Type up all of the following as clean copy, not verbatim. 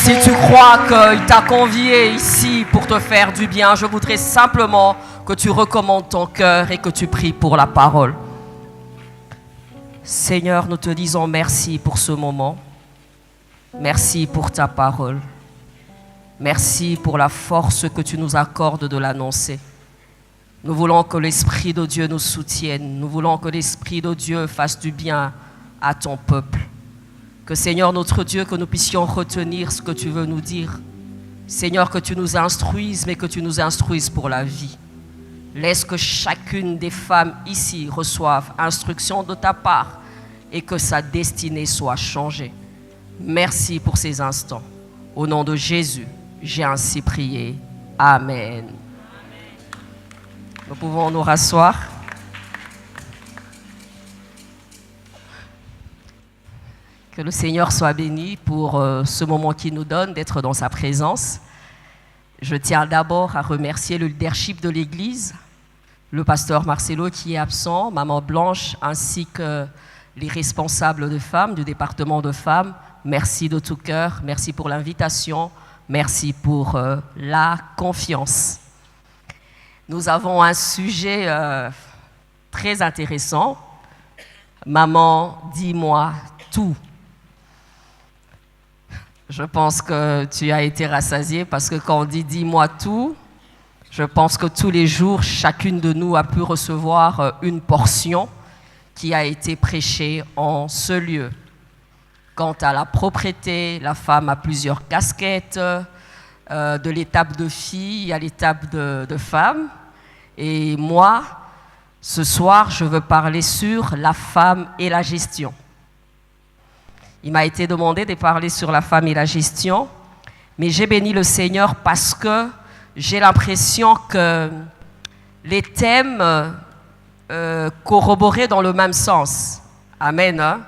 Si tu crois qu'il t'a convié ici pour te faire du bien, je voudrais simplement que tu recommandes ton cœur et que tu pries pour la parole. Seigneur, nous te disons merci pour ce moment. Merci pour ta parole. Merci pour la force que tu nous accordes de l'annoncer. Nous voulons que l'Esprit de Dieu nous soutienne. Nous voulons que l'Esprit de Dieu fasse du bien à ton peuple. Que Seigneur notre Dieu, que nous puissions retenir ce que tu veux nous dire. Seigneur, que tu nous instruises, mais que tu nous instruises pour la vie. Laisse que chacune des femmes ici reçoive instruction de ta part et que sa destinée soit changée. Merci pour ces instants. Au nom de Jésus, j'ai ainsi prié. Amen. Nous pouvons nous rasseoir. Que le Seigneur soit béni pour ce moment qu'il nous donne d'être dans sa présence. Je tiens d'abord à remercier le leadership de l'Église, le pasteur Marcelo qui est absent, Maman Blanche, ainsi que les responsables de femmes, du département de femmes. Merci de tout cœur, merci pour l'invitation, merci pour la confiance. Nous avons un sujet très intéressant. Maman, dis-moi tout. Je pense que tu as été rassasié parce que quand on dit « dis-moi tout », je pense que tous les jours, chacune de nous a pu recevoir une portion qui a été prêchée en ce lieu. Quant à la propriété, la femme a plusieurs casquettes, de l'étape de fille à l'étape de femme. Et moi, ce soir, je veux parler sur la femme et la gestion. Il m'a été demandé de parler sur la femme et la gestion, mais j'ai béni le Seigneur parce que j'ai l'impression que les thèmes corroboraient dans le même sens. Amen. Hein?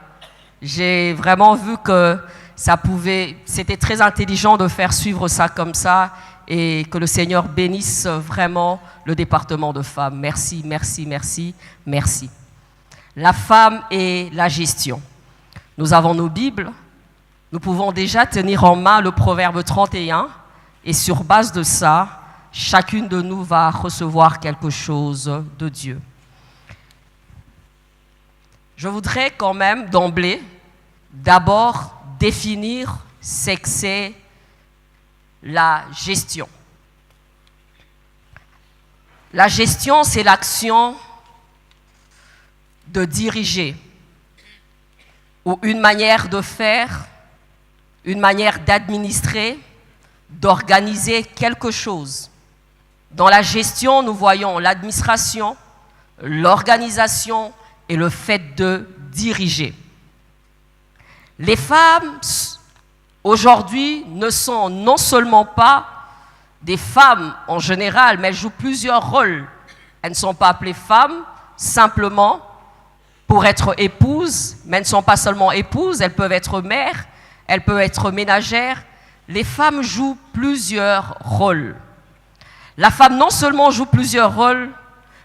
J'ai vraiment vu que c'était très intelligent de faire suivre ça comme ça et que le Seigneur bénisse vraiment le département de femmes. Merci, merci, merci, merci. La femme et la gestion. Nous avons nos Bibles, nous pouvons déjà tenir en main le proverbe 31 et sur base de ça, chacune de nous va recevoir quelque chose de Dieu. Je voudrais quand même d'emblée d'abord définir ce que c'est la gestion. La gestion, c'est l'action de diriger, ou une manière de faire, une manière d'administrer, d'organiser quelque chose. Dans la gestion, nous voyons l'administration, l'organisation et le fait de diriger. Les femmes, aujourd'hui, ne sont non seulement pas des femmes en général, mais elles jouent plusieurs rôles. Elles ne sont pas appelées femmes simplement pour être épouses, mais elles ne sont pas seulement épouses, elles peuvent être mères, elles peuvent être ménagères. Les femmes jouent plusieurs rôles. La femme non seulement joue plusieurs rôles,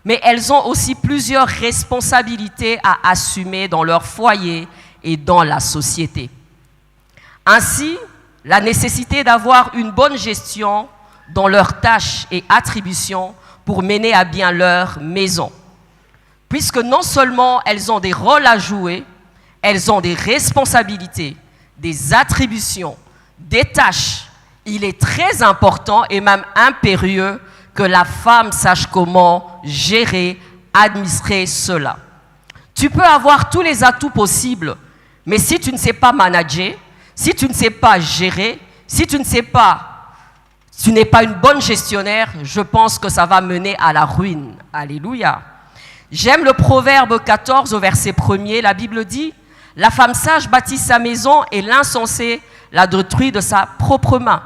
mais elles ont aussi plusieurs responsabilités à assumer dans leur foyer et dans la société. Ainsi, la nécessité d'avoir une bonne gestion dans leurs tâches et attributions pour mener à bien leur maison. Puisque non seulement elles ont des rôles à jouer, elles ont des responsabilités, des attributions, des tâches. Il est très important et même impérieux que la femme sache comment gérer, administrer cela. Tu peux avoir tous les atouts possibles, mais si tu ne sais pas manager, si tu ne sais pas gérer, si tu n'es pas une bonne gestionnaire, je pense que ça va mener à la ruine. Alléluia. J'aime le proverbe 14 au verset 1er, la Bible dit « La femme sage bâtit sa maison et l'insensé la détruit de sa propre main. »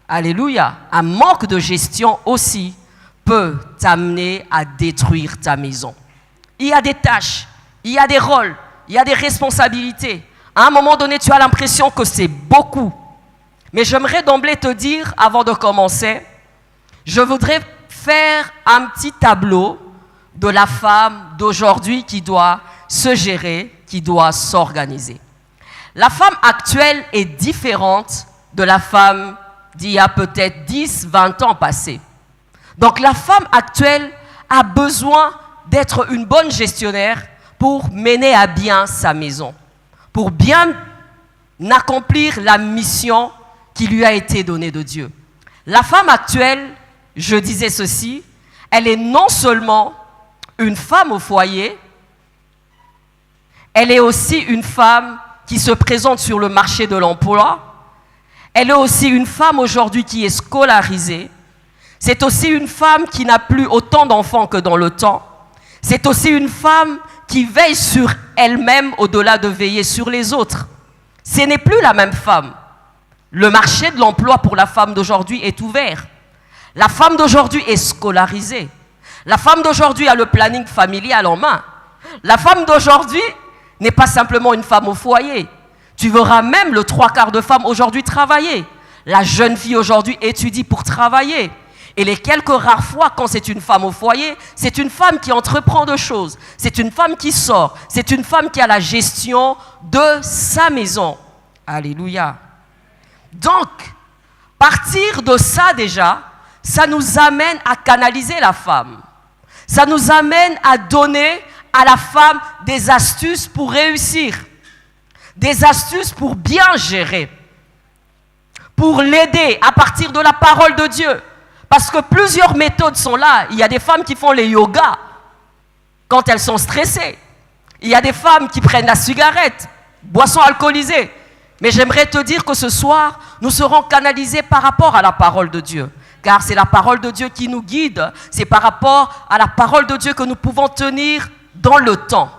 Alléluia. Un manque de gestion aussi peut t'amener à détruire ta maison. Il y a des tâches, il y a des rôles, il y a des responsabilités. À un moment donné, tu as l'impression que c'est beaucoup. Mais j'aimerais d'emblée te dire, avant de commencer, je voudrais faire un petit tableau de la femme d'aujourd'hui qui doit se gérer, qui doit s'organiser. La femme actuelle est différente de la femme d'il y a peut-être 10, 20 ans passés. Donc la femme actuelle a besoin d'être une bonne gestionnaire pour mener à bien sa maison, pour bien accomplir la mission qui lui a été donnée de Dieu. La femme actuelle, je disais ceci, elle est non seulement une femme au foyer, elle est aussi une femme qui se présente sur le marché de l'emploi, elle est aussi une femme aujourd'hui qui est scolarisée, c'est aussi une femme qui n'a plus autant d'enfants que dans le temps, c'est aussi une femme qui veille sur elle-même au-delà de veiller sur les autres. Ce n'est plus la même femme. Le marché de l'emploi pour la femme d'aujourd'hui est ouvert. La femme d'aujourd'hui est scolarisée. La femme d'aujourd'hui a le planning familial en main. La femme d'aujourd'hui n'est pas simplement une femme au foyer. Tu verras même le 3/4 de femmes aujourd'hui travailler. La jeune fille aujourd'hui étudie pour travailler. Et les quelques rares fois quand c'est une femme au foyer, c'est une femme qui entreprend de choses. C'est une femme qui sort. C'est une femme qui a la gestion de sa maison. Alléluia. Donc, partir de ça déjà, ça nous amène à canaliser la femme. Ça nous amène à donner à la femme des astuces pour réussir. Des astuces pour bien gérer. Pour l'aider à partir de la parole de Dieu. Parce que plusieurs méthodes sont là. Il y a des femmes qui font les yogas quand elles sont stressées. Il y a des femmes qui prennent la cigarette, boissons alcoolisées. Mais j'aimerais te dire que ce soir, nous serons canalisés par rapport à la parole de Dieu. Car c'est la parole de Dieu qui nous guide. C'est par rapport à la parole de Dieu que nous pouvons tenir dans le temps.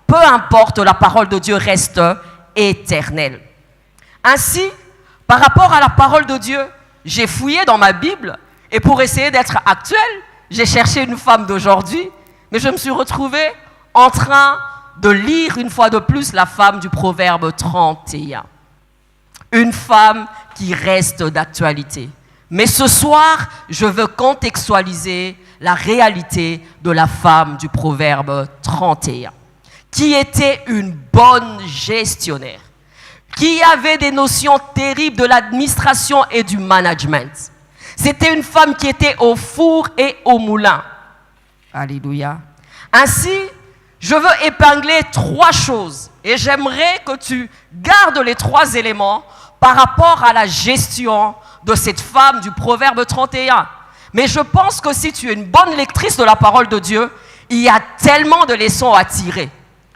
Peu importe, la parole de Dieu reste éternelle. Ainsi, par rapport à la parole de Dieu, j'ai fouillé dans ma Bible et pour essayer d'être actuelle, j'ai cherché une femme d'aujourd'hui, mais je me suis retrouvée en train de lire une fois de plus la femme du Proverbe 31. Une femme qui reste d'actualité. Mais ce soir, je veux contextualiser la réalité de la femme du Proverbe 31, qui était une bonne gestionnaire, qui avait des notions terribles de l'administration et du management. C'était une femme qui était au four et au moulin. Alléluia. Ainsi, je veux épingler 3 choses et j'aimerais que tu gardes les 3 éléments par rapport à la gestion de cette femme du Proverbe 31. Mais je pense que si tu es une bonne lectrice de la parole de Dieu, il y a tellement de leçons à tirer.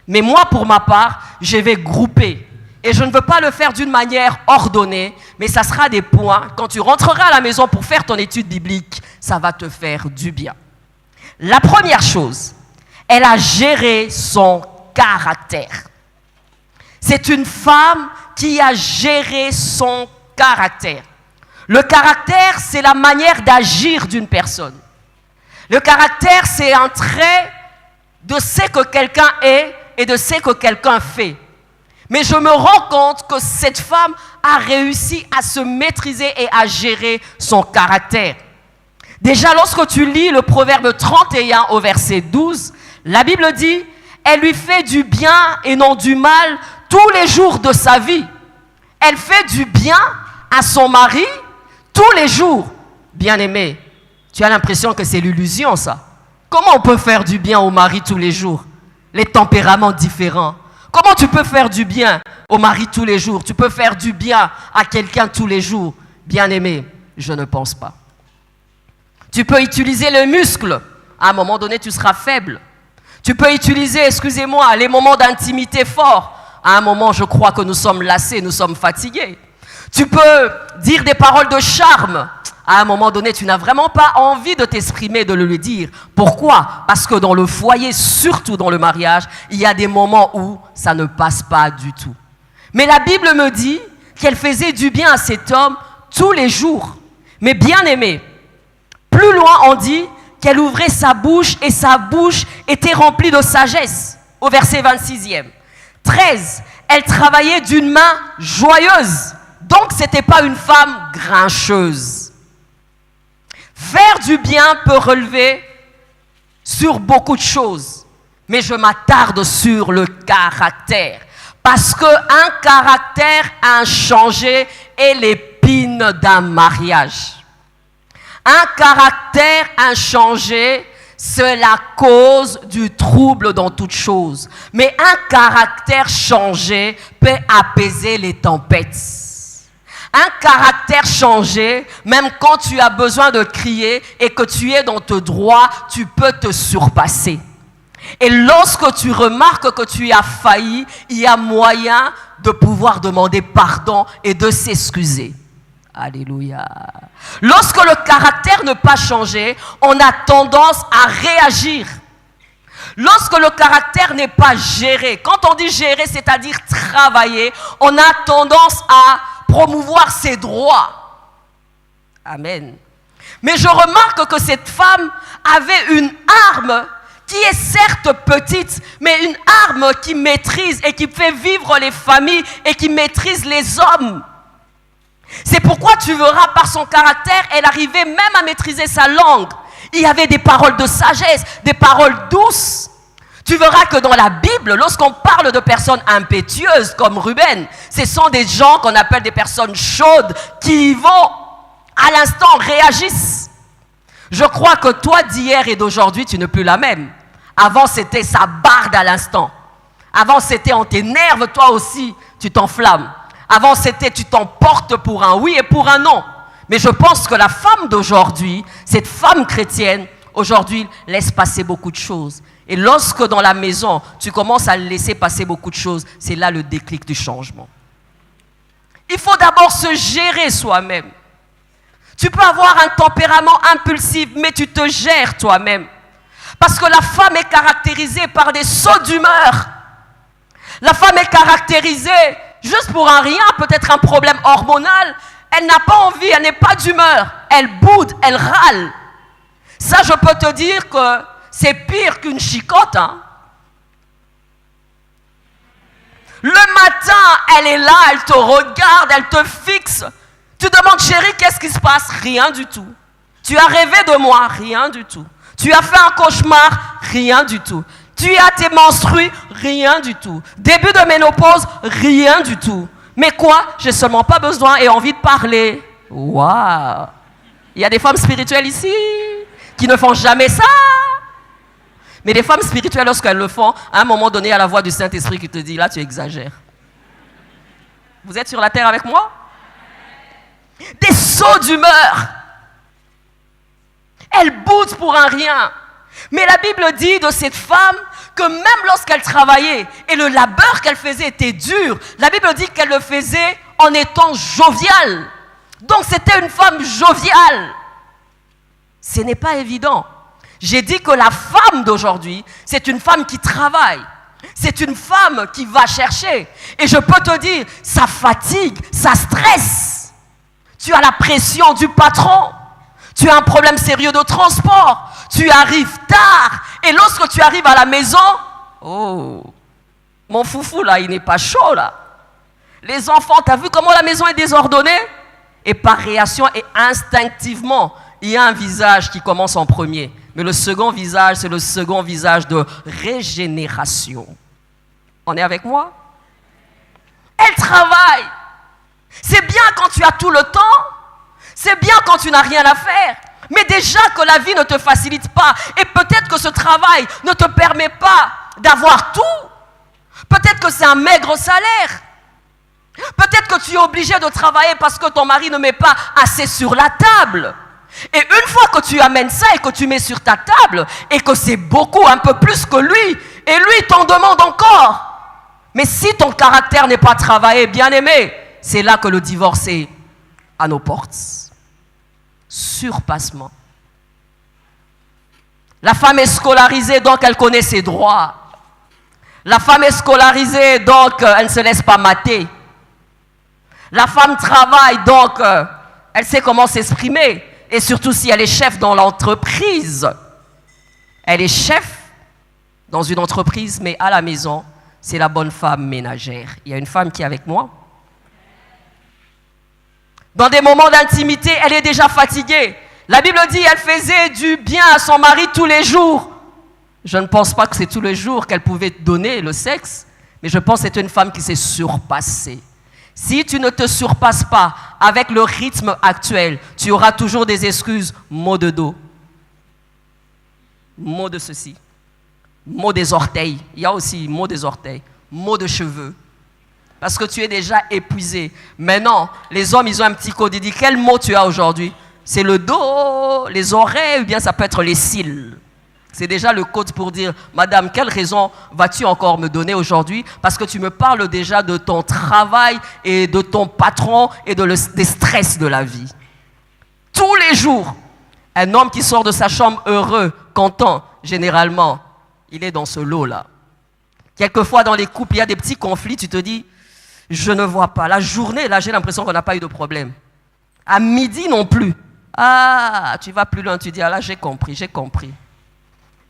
Mais moi, pour ma part, je vais grouper. Et je ne veux pas le faire d'une manière ordonnée, mais ça sera des points. Quand tu rentreras à la maison pour faire ton étude biblique, ça va te faire du bien. La première chose, elle a géré son caractère. C'est une femme qui a géré son caractère. Le caractère, c'est la manière d'agir d'une personne. Le caractère, c'est un trait de ce que quelqu'un est et de ce que quelqu'un fait. Mais je me rends compte que cette femme a réussi à se maîtriser et à gérer son caractère. Déjà, lorsque tu lis le Proverbe 31 au verset 12, la Bible dit « Elle lui fait du bien et non du mal tous les jours de sa vie. Elle fait du bien à son mari tous les jours. » Bien-aimé, tu as l'impression que c'est l'illusion, ça. Comment on peut faire du bien au mari tous les jours? Les tempéraments différents. Comment tu peux faire du bien au mari tous les jours? Tu peux faire du bien à quelqu'un tous les jours? Bien-aimé, je ne pense pas. Tu peux utiliser le muscle. À un moment donné, tu seras faible. Tu peux utiliser, excusez-moi, les moments d'intimité forts. À un moment, je crois que nous sommes lassés, nous sommes fatigués. Tu peux dire des paroles de charme. À un moment donné, tu n'as vraiment pas envie de t'exprimer, de le dire. Pourquoi? Parce que dans le foyer, surtout dans le mariage, il y a des moments où ça ne passe pas du tout. Mais la Bible me dit qu'elle faisait du bien à cet homme tous les jours. Mais bien aimé, plus loin on dit qu'elle ouvrait sa bouche et sa bouche était remplie de sagesse. Au verset 26e. 13, elle travaillait d'une main joyeuse. Donc, ce n'était pas une femme grincheuse. Faire du bien peut relever sur beaucoup de choses, mais je m'attarde sur le caractère. Parce qu'un caractère inchangé est l'épine dignes d'un mariage. Un caractère inchangé, c'est la cause du trouble dans toute chose. Mais un caractère changé peut apaiser les tempêtes. Un caractère changé, même quand tu as besoin de crier et que tu es dans tes droits, tu peux te surpasser. Et lorsque tu remarques que tu as failli, il y a moyen de pouvoir demander pardon et de s'excuser. Alléluia. Lorsque le caractère n'est pas changé, on a tendance à réagir. Lorsque le caractère n'est pas géré, quand on dit gérer, c'est-à-dire travailler, on a tendance à promouvoir ses droits. Amen. Mais je remarque que cette femme avait une arme qui est certes petite, mais une arme qui maîtrise et qui fait vivre les familles et qui maîtrise les hommes. C'est pourquoi tu verras par son caractère, elle arrivait même à maîtriser sa langue. Il y avait des paroles de sagesse, des paroles douces. Tu verras que dans la Bible, lorsqu'on parle de personnes impétueuses comme Ruben, ce sont des gens qu'on appelle des personnes chaudes qui y vont, à l'instant réagissent. Je crois que toi d'hier et d'aujourd'hui, tu n'es plus la même. Avant, c'était ça barde à l'instant. Avant, c'était on t'énerve, toi aussi, tu t'enflammes. Avant, c'était tu t'emportes pour un oui et pour un non. Mais je pense que la femme d'aujourd'hui, cette femme chrétienne, aujourd'hui, laisse passer beaucoup de choses. Et lorsque dans la maison, tu commences à laisser passer beaucoup de choses, c'est là le déclic du changement. Il faut d'abord se gérer soi-même. Tu peux avoir un tempérament impulsif, mais tu te gères toi-même. Parce que la femme est caractérisée par des sauts d'humeur. La femme est caractérisée juste pour un rien, peut-être un problème hormonal. Elle n'a pas envie, elle n'est pas d'humeur. Elle boude, elle râle. Ça, je peux te dire que c'est pire qu'une chicotte. Hein. Le matin, elle est là, elle te regarde, elle te fixe. Tu demandes, chérie, qu'est-ce qui se passe? Rien du tout. Tu as rêvé de moi? Rien du tout. Tu as fait un cauchemar? Rien du tout. Tu as tes menstrues? Rien du tout. Début de ménopause? Rien du tout. Mais quoi? J'ai seulement pas besoin et envie de parler. Waouh! Il y a des femmes spirituelles ici qui ne font jamais ça. Mais les femmes spirituelles, lorsqu'elles le font, à un moment donné, il y a la voix du Saint-Esprit qui te dit, là, tu exagères. Vous êtes sur la terre avec moi? Des sauts d'humeur. Elle boude pour un rien. Mais la Bible dit de cette femme que même lorsqu'elle travaillait et le labeur qu'elle faisait était dur, la Bible dit qu'elle le faisait en étant joviale. Donc c'était une femme joviale. Ce n'est pas évident. J'ai dit que la femme d'aujourd'hui, c'est une femme qui travaille. C'est une femme qui va chercher. Et je peux te dire, ça fatigue, ça stresse. Tu as la pression du patron. Tu as un problème sérieux de transport. Tu arrives tard. Et lorsque tu arrives à la maison, oh, mon foufou là, il n'est pas chaud là. Les enfants, tu as vu comment la maison est désordonnée? Et par réaction et instinctivement, il y a un visage qui commence en premier. Mais le second visage, c'est le second visage de régénération. On est avec moi? Elle travaille. C'est bien quand tu as tout le temps. C'est bien quand tu n'as rien à faire. Mais déjà que la vie ne te facilite pas. Et peut-être que ce travail ne te permet pas d'avoir tout. Peut-être que c'est un maigre salaire. Peut-être que tu es obligé de travailler parce que ton mari ne met pas assez sur la table. Et une fois que tu amènes ça et que tu mets sur ta table et que c'est beaucoup, un peu plus que lui, et lui t'en demande encore. Mais si ton caractère n'est pas travaillé, bien aimé, c'est là que le divorce est à nos portes. Surpassement. La femme est scolarisée, donc elle connaît ses droits. La femme est scolarisée, donc elle ne se laisse pas mater. La femme travaille, donc elle sait comment s'exprimer. Et surtout si elle est chef dans l'entreprise. Elle est chef dans une entreprise, mais à la maison, c'est la bonne femme ménagère. Il y a une femme qui est avec moi. Dans des moments d'intimité, elle est déjà fatiguée. La Bible dit qu'elle faisait du bien à son mari tous les jours. Je ne pense pas que c'est tous les jours qu'elle pouvait donner le sexe, mais je pense que c'était une femme qui s'est surpassée. Si tu ne te surpasses pas avec le rythme actuel, tu auras toujours des excuses, maux de dos, maux de ceci, maux des orteils. Il y a aussi maux des orteils, maux de cheveux. Parce que tu es déjà épuisé. Maintenant, les hommes, ils ont un petit code. Ils disent, quel mot tu as aujourd'hui? C'est le dos, les oreilles, ou bien ça peut être les cils. C'est déjà le code pour dire, madame, quelle raison vas-tu encore me donner aujourd'hui? Parce que tu me parles déjà de ton travail et de ton patron et des stress de la vie. Tous les jours, un homme qui sort de sa chambre heureux, content, généralement, il est dans ce lot-là. Quelquefois, dans les couples, il y a des petits conflits, tu te dis, je ne vois pas. La journée, là, j'ai l'impression qu'on n'a pas eu de problème. À midi non plus. Ah, tu vas plus loin, tu dis, ah là, j'ai compris.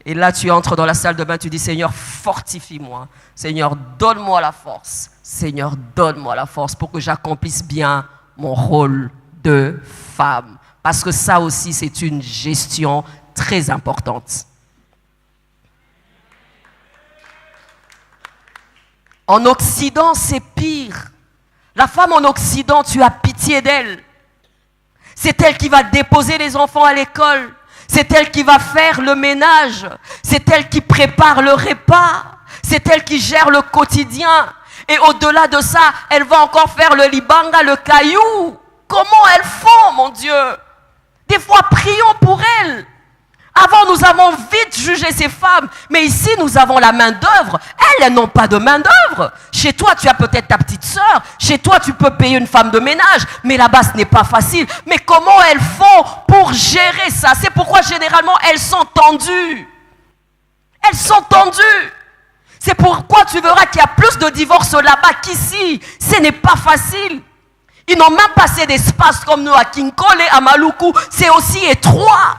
Et là, tu entres dans la salle de bain, tu dis, Seigneur, fortifie-moi. Seigneur, donne-moi la force. Seigneur, donne-moi la force pour que j'accomplisse bien mon rôle de femme. Parce que ça aussi, c'est une gestion très importante. En Occident, c'est pire. La femme en Occident, tu as pitié d'elle. C'est elle qui va déposer les enfants à l'école. C'est elle qui va faire le ménage. C'est elle qui prépare le repas. C'est elle qui gère le quotidien. Et au-delà de ça, elle va encore faire le libanga, le caillou. Comment elles font, mon Dieu? Des fois, prions pour elles. Avant, nous avons vite jugé ces femmes, mais ici, nous avons la main-d'œuvre. Elles n'ont pas de main-d'œuvre. Chez toi, tu as peut-être ta petite sœur. Chez toi, tu peux payer une femme de ménage, mais là-bas, ce n'est pas facile. Mais comment elles font pour gérer ça? C'est pourquoi, généralement, elles sont tendues. Elles sont tendues. C'est pourquoi tu verras qu'il y a plus de divorces là-bas qu'ici. Ce n'est pas facile. Ils n'ont même pas assez d'espace comme nous à Kinkole et à Maluku. C'est aussi étroit.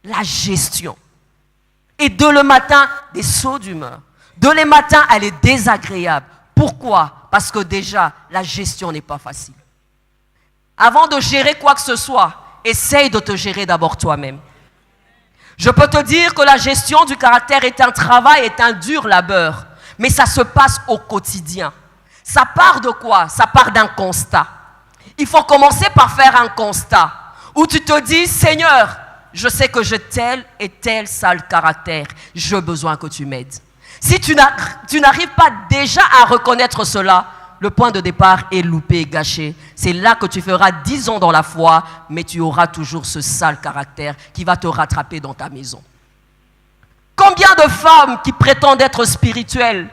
La gestion. Et de le matin, des sauts d'humeur. De le matin, elle est désagréable. Pourquoi? Parce que déjà, la gestion n'est pas facile. Avant de gérer quoi que ce soit, essaye de te gérer d'abord toi-même. Je peux te dire que la gestion du caractère est un travail, est un dur labeur. Mais ça se passe au quotidien. Ça part de quoi? Ça part d'un constat. Il faut commencer par faire un constat. Où tu te dis, Seigneur, je sais que j'ai tel et tel sale caractère. J'ai besoin que tu m'aides. Si tu n'arrives pas déjà à reconnaître cela, le point de départ est loupé et gâché. C'est là que tu feras 10 ans dans la foi, mais tu auras toujours ce sale caractère qui va te rattraper dans ta maison. Combien de femmes qui prétendent être spirituelles,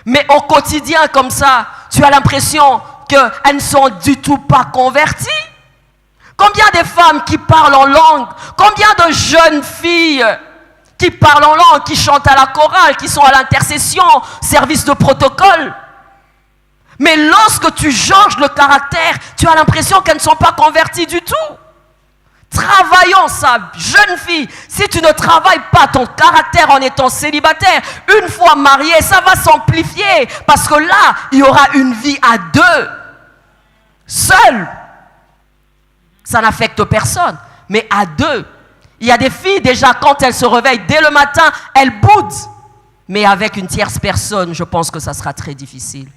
mais au quotidien comme ça, tu as l'impression qu'elles ne sont du tout pas converties? Combien de femmes qui parlent en langue? Combien de jeunes filles qui parlent en langue, qui chantent à la chorale, qui sont à l'intercession, service de protocole? Mais lorsque tu changes le caractère, tu as l'impression qu'elles ne sont pas converties du tout. Travaillons ça, jeune fille. Si tu ne travailles pas ton caractère en étant célibataire, une fois mariée, ça va s'amplifier. Parce que là, il y aura une vie à deux. Seule. Ça n'affecte personne. Mais à deux. Il y a des filles, déjà, quand elles se réveillent dès le matin, elles boudent. Mais avec une tierce personne, je pense que ça sera très difficile.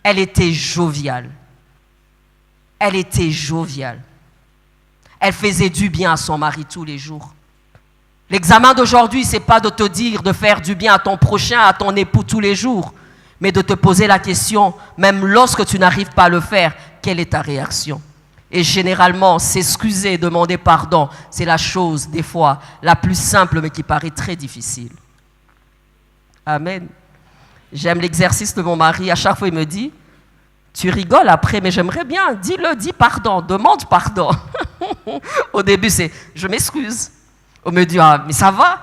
Elle était joviale. Elle était joviale. Elle faisait du bien à son mari tous les jours. L'examen d'aujourd'hui, ce n'est pas de te dire de faire du bien à ton prochain, à ton époux tous les jours, mais de te poser la question, même lorsque tu n'arrives pas à le faire, quelle est ta réaction? Et généralement, s'excuser, demander pardon, c'est la chose, des fois, la plus simple, mais qui paraît très difficile. Amen. J'aime l'exercice de mon mari. À chaque fois, il me dit, tu rigoles après, mais j'aimerais bien, dis-le, dis pardon, demande pardon. Au début, c'est, je m'excuse. On me dit, ah, mais ça va?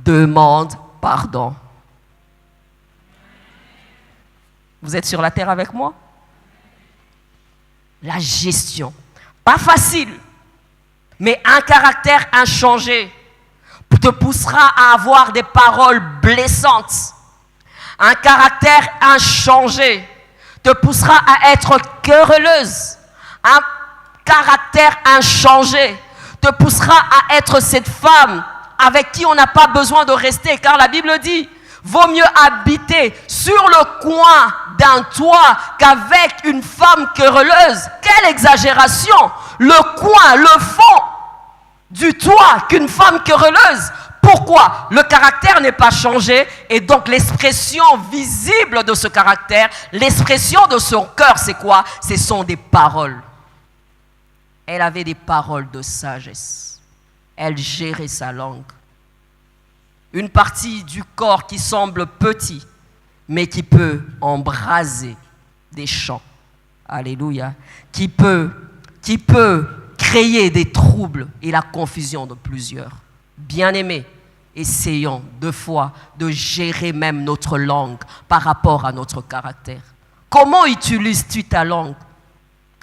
Demande pardon. Vous êtes sur la terre avec moi? La gestion. Pas facile, mais un caractère inchangé te poussera à avoir des paroles blessantes. Un caractère inchangé te poussera à être querelleuse. Un caractère inchangé te poussera à être cette femme avec qui on n'a pas besoin de rester. Car la Bible dit, vaut mieux habiter sur le coin d'un toit qu'avec une femme querelleuse. Quelle exagération! Le coin, le fond du toit qu'une femme querelleuse. Pourquoi? Le caractère n'est pas changé et donc l'expression visible de ce caractère, l'expression de son cœur, c'est quoi? Ce sont des paroles. Elle avait des paroles de sagesse. Elle gérait sa langue. Une partie du corps qui semble petit, mais qui peut embraser des champs. Alléluia. Qui peut créer des troubles et la confusion de plusieurs. Bien-aimés, essayons deux fois de gérer même notre langue par rapport à notre caractère. Comment utilises-tu ta langue?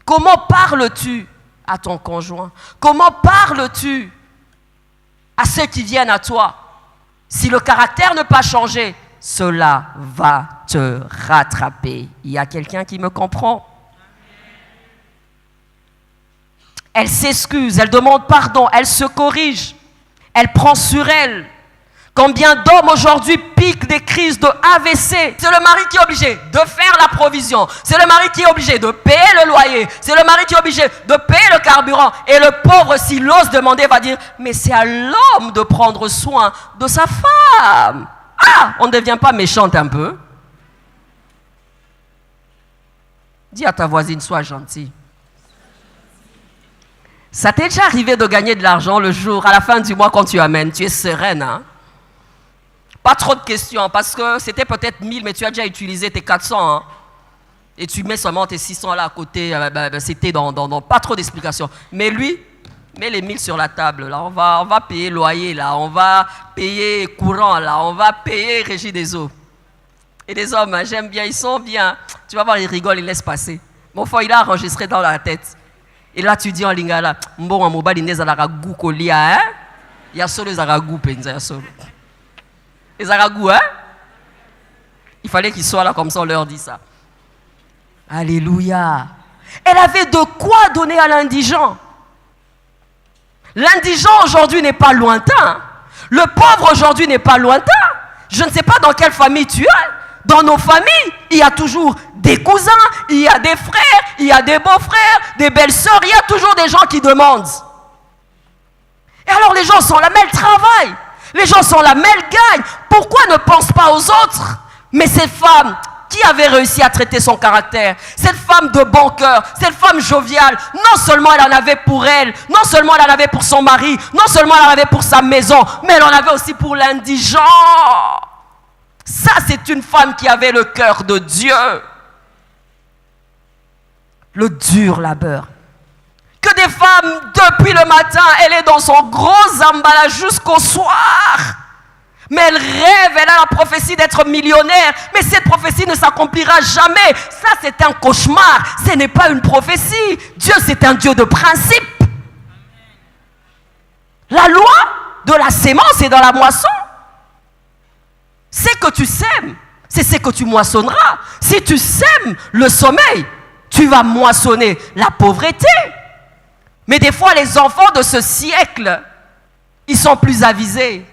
Comment parles-tu à ton conjoint? Comment parles-tu à ceux qui viennent à toi? Si le caractère n'a pas changé, cela va te rattraper. Il y a quelqu'un qui me comprend? Elle s'excuse, elle demande pardon, elle se corrige, elle prend sur elle. Combien d'hommes aujourd'hui piquent des crises de AVC? C'est le mari qui est obligé de faire la provision. C'est le mari qui est obligé de payer le loyer. C'est le mari qui est obligé de payer le carburant. Et le pauvre, s'il ose demander, va dire, mais c'est à l'homme de prendre soin de sa femme. Ah, on ne devient pas méchante un peu? Dis à ta voisine, sois gentille. Ça t'est déjà arrivé de gagner de l'argent le jour, à la fin du mois, quand tu amènes? Tu es sereine, hein? Pas trop de questions, parce que c'était peut-être 1000, mais tu as déjà utilisé tes 400. Hein? Et tu mets seulement tes 600 là à côté. C'était dans pas trop d'explications. Mais lui, mets les 1000 sur la table. Là, on va payer loyer, là, on va payer courant, là, on va payer régie des eaux. Et les hommes, hein, j'aime bien, ils sont bien. Tu vas voir, ils rigolent, ils laissent passer. Mon frère, il a enregistré dans la tête. Et là, tu dis en lingala, bon, en mobile, il y a goût kolia, hein? Il y a solo les aragou, penza, solo. Les aragou, hein? Il fallait qu'ils soient là comme ça, on leur dit ça. Alléluia. Elle avait de quoi donner à l'indigent. L'indigent aujourd'hui n'est pas lointain. Le pauvre aujourd'hui n'est pas lointain. Je ne sais pas dans quelle famille tu es. Dans nos familles, il y a toujours des cousins, il y a des frères, il y a des beaux-frères, des belles-sœurs. Il y a toujours des gens qui demandent. Et alors les gens sont là, mais elles travaillent. Les gens sont là, mais elles gagnent. Pourquoi ne pensent pas aux autres? Mais cette femme qui avait réussi à traiter son caractère, cette femme de bon cœur, cette femme joviale, non seulement elle en avait pour elle, non seulement elle en avait pour son mari, non seulement elle en avait pour sa maison, mais elle en avait aussi pour l'indigent. Ça, c'est une femme qui avait le cœur de Dieu. Le dur labeur. Que des femmes, depuis le matin, elle est dans son gros emballage jusqu'au soir. Mais elle rêve, elle a la prophétie d'être millionnaire. Mais cette prophétie ne s'accomplira jamais. Ça, c'est un cauchemar. Ce n'est pas une prophétie. Dieu, c'est un Dieu de principe. La loi de la sémence est dans la moisson. C'est que tu sèmes, c'est ce que tu moissonneras. Si tu sèmes le sommeil, tu vas moissonner la pauvreté. Mais des fois, les enfants de ce siècle, ils sont plus avisés.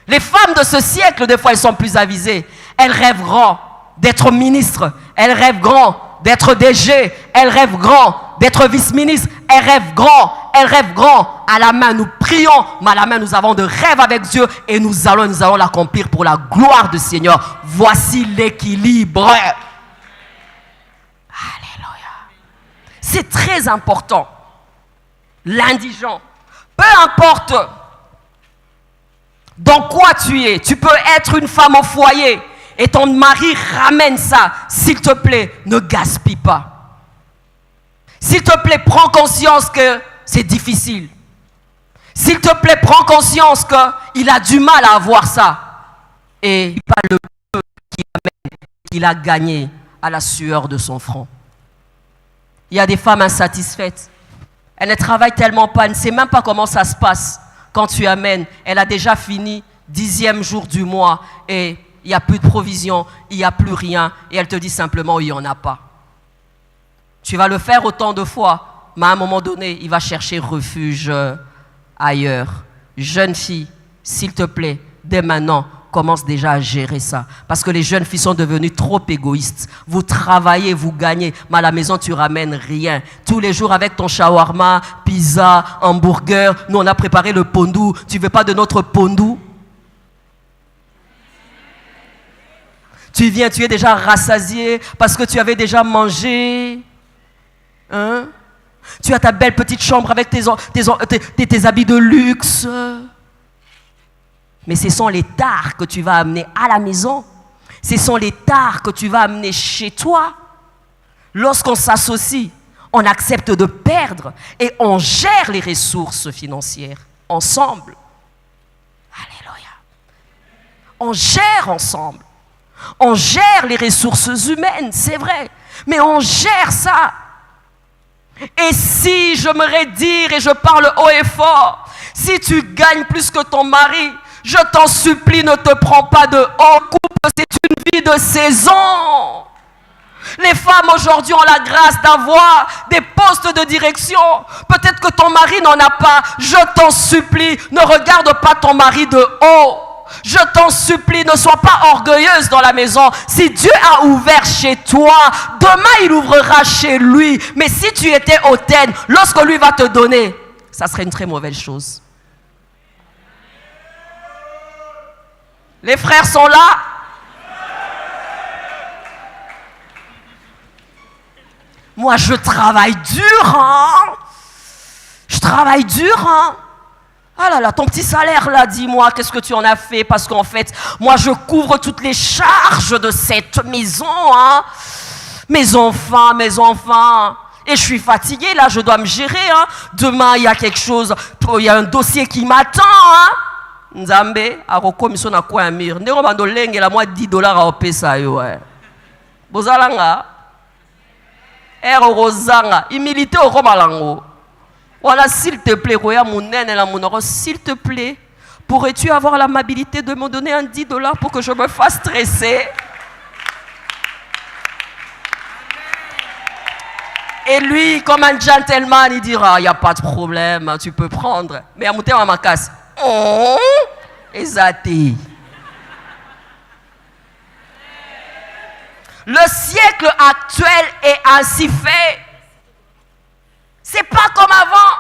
Les femmes de ce siècle, des fois, elles sont plus avisées. Elles rêvent grand d'être ministres. Elles rêvent grand d'être DG. Elles rêvent grand d'être vice-ministre. Elles rêvent grand. Elles rêvent grand. À la main, nous prions, mais à la main, nous avons de rêves avec Dieu et nous allons l'accomplir pour la gloire du Seigneur. Voici l'équilibre. Alléluia. C'est très important. L'indigent. Peu importe dans quoi tu es, tu peux être une femme au foyer et ton mari ramène ça. S'il te plaît, ne gaspille pas. S'il te plaît, prends conscience que c'est difficile. S'il te plaît, prends conscience qu'il a du mal à avoir ça. Et pas le peu qu'il a gagné à la sueur de son front. Il y a des femmes insatisfaites. Elle ne travaille tellement pas, elle ne sait même pas comment ça se passe. Quand tu amènes, elle a déjà fini 10e jour du mois et il n'y a plus de provision, il n'y a plus rien. Et elle te dit simplement, il n'y en a pas. Tu vas le faire autant de fois, mais à un moment donné, il va chercher refuge ailleurs. Jeune fille, s'il te plaît, dès maintenant, commence déjà à gérer ça. Parce que les jeunes filles sont devenues trop égoïstes. Vous travaillez, vous gagnez, mais à la maison, tu ramènes rien. Tous les jours avec ton shawarma, pizza, hamburger, nous on a préparé le pondou. Tu veux pas de notre pondou? Tu viens, tu es déjà rassasié parce que tu avais déjà mangé. Hein? Tu as ta belle petite chambre avec tes habits de luxe. Mais ce sont les tares que tu vas amener à la maison. Ce sont les tares que tu vas amener chez toi. Lorsqu'on s'associe, on accepte de perdre et on gère les ressources financières ensemble. Alléluia. On gère ensemble. On gère les ressources humaines, c'est vrai, mais on gère ça. Et si je me redire et je parle haut et fort, si tu gagnes plus que ton mari, je t'en supplie, ne te prends pas de haut. Couple, c'est une vie de saison. Les femmes aujourd'hui ont la grâce d'avoir des postes de direction. Peut-être que ton mari n'en a pas. Je t'en supplie, ne regarde pas ton mari de haut. Je t'en supplie, ne sois pas orgueilleuse dans la maison. Si Dieu a ouvert chez toi, demain il ouvrira chez lui. Mais si tu étais hautaine, lorsque lui va te donner, ça serait une très mauvaise chose. Les frères sont là. Moi, je travaille dur, hein. Je travaille dur, hein. Ah là là, ton petit salaire là, dis-moi, qu'est-ce que tu en as fait? Parce qu'en fait, moi, je couvre toutes les charges de cette maison, hein. Mes enfants. Et je suis fatiguée, là, je dois me gérer, hein. Demain, il y a quelque chose, il y a un dossier qui m'attend, hein. Nzambe, aroko miso na kwa amir. Ndeko bando lenge la moi $10 a opesa yo, ouais. Bozalanga. Rozanga. Humilité au romalango. Voilà, s'il te plaît, s'il te plaît, pourrais-tu avoir l'amabilité de me donner un $10 pour que je me fasse stresser? Et lui, comme un gentleman, il dira, il n'y a pas de problème, tu peux prendre. Mais à monter à ma casse. Oh, exacté. Le siècle actuel est ainsi fait. C'est pas comme avant,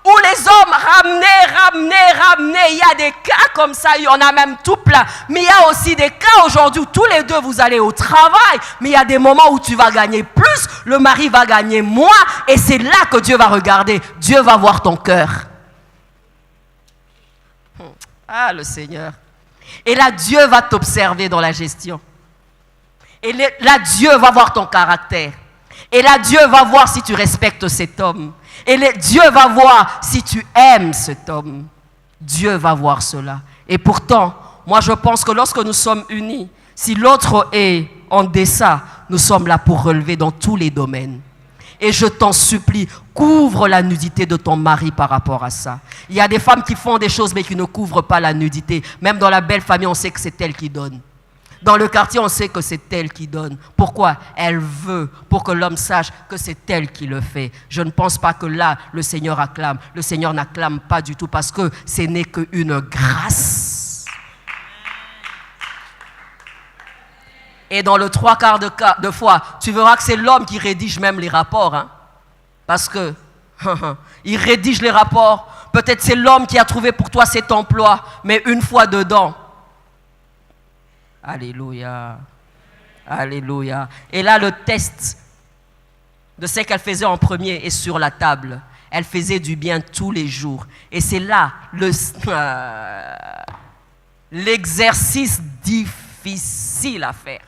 où les hommes ramenaient. Il y a des cas comme ça, il y en a même tout plein. Mais il y a aussi des cas aujourd'hui où tous les deux vous allez au travail. Mais il y a des moments où tu vas gagner plus, le mari va gagner moins. Et c'est là que Dieu va regarder. Dieu va voir ton cœur. Ah, le Seigneur. Et là, Dieu va t'observer dans la gestion. Et là, Dieu va voir ton caractère. Et là, Dieu va voir si tu respectes cet homme. Et Dieu va voir si tu aimes cet homme. Dieu va voir cela. Et pourtant, moi je pense que lorsque nous sommes unis, si l'autre est en deçà, nous sommes là pour relever dans tous les domaines. Et je t'en supplie, couvre la nudité de ton mari par rapport à ça. Il y a des femmes qui font des choses mais qui ne couvrent pas la nudité. Même dans la belle famille, on sait que c'est elle qui donne. Dans le quartier, on sait que c'est elle qui donne. Pourquoi? Elle veut, pour que l'homme sache que c'est elle qui le fait. Je ne pense pas que là, le Seigneur acclame. Le Seigneur n'acclame pas du tout parce que ce n'est qu'une grâce. Et dans le 3/4 de fois, tu verras que c'est l'homme qui rédige même les rapports. Hein? Parce que il rédige les rapports. Peut-être c'est l'homme qui a trouvé pour toi cet emploi, mais une fois dedans, alléluia, alléluia. Et là, le test de ce qu'elle faisait en premier est sur la table. Elle faisait du bien tous les jours. Et c'est là l'exercice difficile à faire.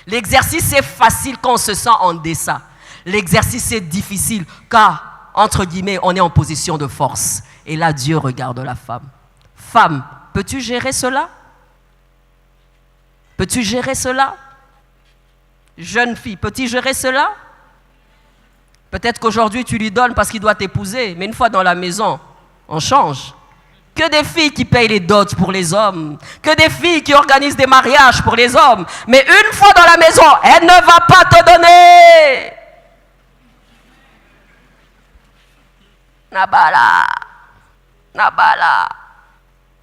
L'exercice est facile quand on se sent en deçà. L'exercice est difficile car, entre guillemets, on est en position de force. Et là, Dieu regarde la femme. Femme, peux-tu gérer cela? Peux-tu gérer cela? Jeune fille, peux-tu gérer cela? Peut-être qu'aujourd'hui, tu lui donnes parce qu'il doit t'épouser, mais une fois dans la maison, on change. Que des filles qui payent les dots pour les hommes, que des filles qui organisent des mariages pour les hommes, mais une fois dans la maison, elle ne va pas te donner. Nabala, Nabala,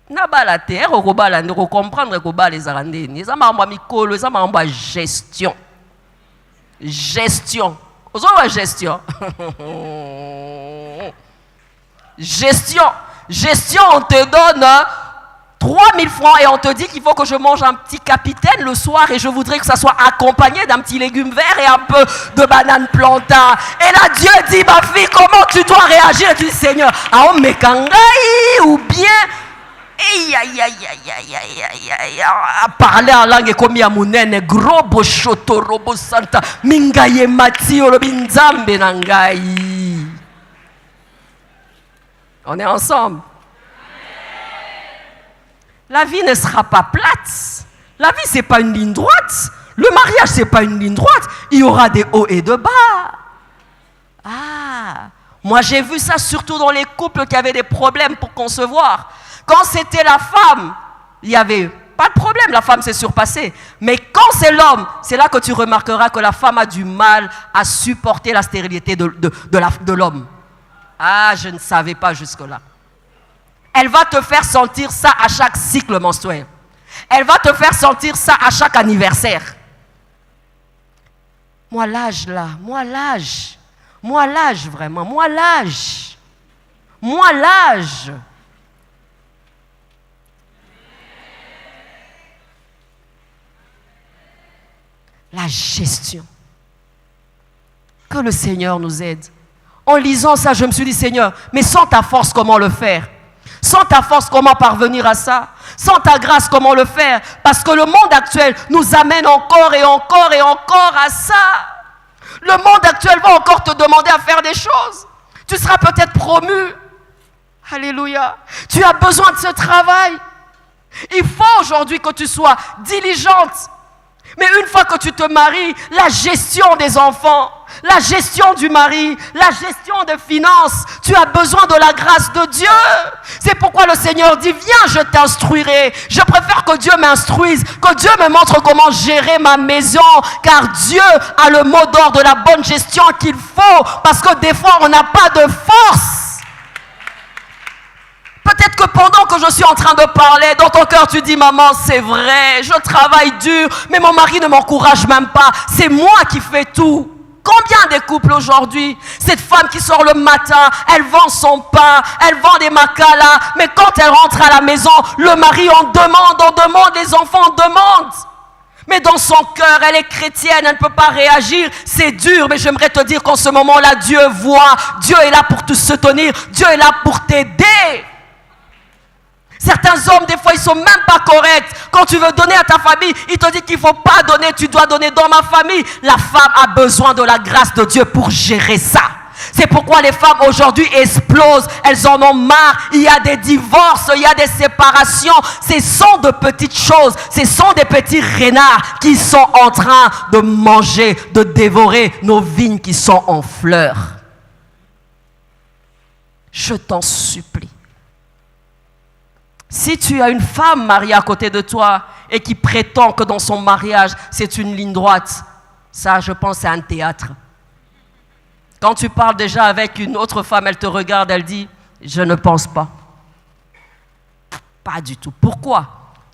Na bala te, okobala ndeko comprendre ko bala ezala ndeni. Eza makambo mikolo, eza makambo gestion. Gestion. Ozoba gestion. Gestion. Gestion, on te donne 3000 francs et on te dit qu'il faut que je mange un petit capitaine le soir et je voudrais que ça soit accompagné d'un petit légume vert et un peu de banane plantain. Et là, Dieu dit, ma fille, comment tu dois réagir? Et tu dis, Seigneur, ah, on me kangai ou bien, parler en langue comme yamunene, gros bochoto, robo santa, mingaye matio, robinzambe nangai. On est ensemble. La vie ne sera pas plate. La vie, ce n'est pas une ligne droite. Le mariage, ce n'est pas une ligne droite. Il y aura des hauts et des bas. Ah, moi j'ai vu ça surtout dans les couples qui avaient des problèmes pour concevoir. Quand c'était la femme, il n'y avait pas de problème, la femme s'est surpassée. Mais quand c'est l'homme, c'est là que tu remarqueras que la femme a du mal à supporter la stérilité de l'homme. Ah, je ne savais pas jusque-là. Elle va te faire sentir ça à chaque cycle menstruel. Elle va te faire sentir ça à chaque anniversaire. Moi l'âge là, moi l'âge vraiment, moi l'âge. La gestion. Que le Seigneur nous aide. En lisant ça, je me suis dit, Seigneur, mais sans ta force, comment le faire? Sans ta force, comment parvenir à ça? Sans ta grâce, comment le faire? Parce que le monde actuel nous amène encore et encore et encore à ça. Le monde actuel va encore te demander à faire des choses. Tu seras peut-être promu. Alléluia. Tu as besoin de ce travail. Il faut aujourd'hui que tu sois diligente. Mais une fois que tu te maries, la gestion des enfants, la gestion du mari, la gestion des finances, tu as besoin de la grâce de Dieu. C'est pourquoi le Seigneur dit, viens, je t'instruirai. Je préfère que Dieu m'instruise, que Dieu me montre comment gérer ma maison, car Dieu a le mot d'ordre de la bonne gestion qu'il faut, parce que des fois, on n'a pas de force. Peut-être que pendant que je suis en train de parler, dans ton cœur, tu dis, maman, c'est vrai, je travaille dur, mais mon mari ne m'encourage même pas. C'est moi qui fais tout. Combien des couples aujourd'hui, cette femme qui sort le matin, elle vend son pain, elle vend des makala, mais quand elle rentre à la maison, le mari en demande, les enfants en demandent. Mais dans son cœur, elle est chrétienne, elle ne peut pas réagir, c'est dur, mais j'aimerais te dire qu'en ce moment-là, Dieu voit, Dieu est là pour te soutenir, Dieu est là pour t'aider. Certains hommes, des fois, ils ne sont même pas corrects. Quand tu veux donner à ta famille, ils te disent qu'il ne faut pas donner, tu dois donner dans ma famille. La femme a besoin de la grâce de Dieu pour gérer ça. C'est pourquoi les femmes aujourd'hui explosent, elles en ont marre, il y a des divorces, il y a des séparations. Ce sont de petites choses, ce sont des petits renards qui sont en train de manger, de dévorer nos vignes qui sont en fleurs. Je t'en supplie. Si tu as une femme mariée à côté de toi et qui prétend que dans son mariage, c'est une ligne droite, ça, je pense, c'est un théâtre. Quand tu parles déjà avec une autre femme, elle te regarde, elle dit, je ne pense pas. Pas du tout. Pourquoi?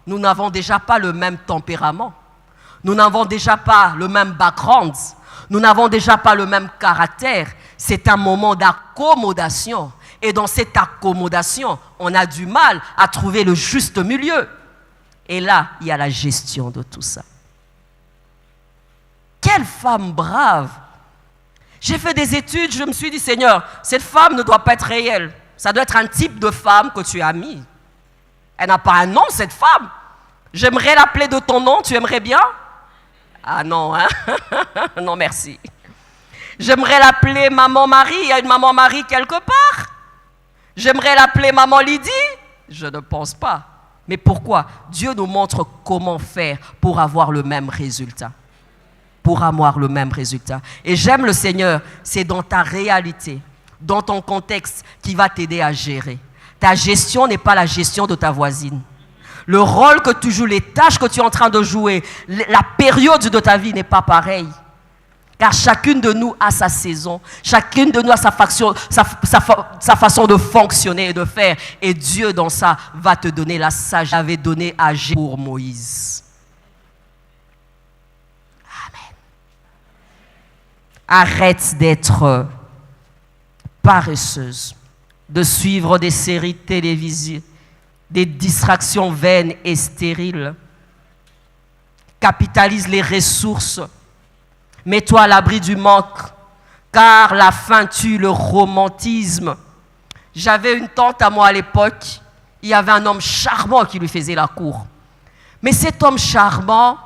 Nous n'avons déjà pas le même tempérament. Nous n'avons déjà pas le même background. Nous n'avons déjà pas le même caractère. C'est un moment d'accommodation. Et dans cette accommodation, on a du mal à trouver le juste milieu. Et là, il y a la gestion de tout ça. Quelle femme brave! J'ai fait des études, je me suis dit, Seigneur, cette femme ne doit pas être réelle. Ça doit être un type de femme que tu as mis. Elle n'a pas un nom, cette femme. J'aimerais l'appeler de ton nom, tu aimerais bien? Ah non, hein? Non, merci. J'aimerais l'appeler Maman Marie, il y a une Maman Marie quelque part? J'aimerais l'appeler Maman Lydie? Je ne pense pas. Mais pourquoi? Dieu nous montre comment faire pour avoir le même résultat. Pour avoir le même résultat. Et j'aime le Seigneur, c'est dans ta réalité, dans ton contexte, qui va t'aider à gérer. Ta gestion n'est pas la gestion de ta voisine. Le rôle que tu joues, les tâches que tu es en train de jouer, la période de ta vie n'est pas pareille. Car chacune de nous a sa saison, chacune de nous a sa façon de fonctionner et de faire. Et Dieu, dans ça, va te donner la sagesse qu'il avait donnée à Jésus pour Moïse. Amen. Arrête d'être paresseuse, de suivre des séries télévisées, des distractions vaines et stériles. Capitalise les ressources. Mets-toi à l'abri du manque, car la faim tue le romantisme. J'avais une tante à moi à l'époque, il y avait un homme charmant qui lui faisait la cour. Mais cet homme charmant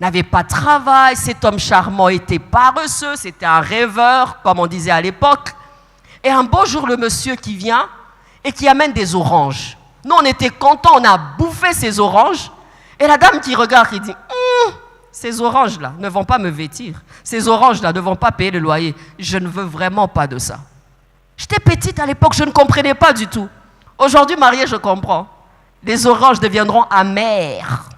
n'avait pas de travail, cet homme charmant était paresseux, c'était un rêveur, comme on disait à l'époque. Et un beau jour, le monsieur qui vient et qui amène des oranges. Nous, on était contents, on a bouffé ces oranges. Et la dame qui regarde, qui dit ces oranges-là ne vont pas me vêtir. Ces oranges-là ne vont pas payer le loyer. Je ne veux vraiment pas de ça. J'étais petite à l'époque, je ne comprenais pas du tout. Aujourd'hui, mariée, je comprends. Les oranges deviendront amères.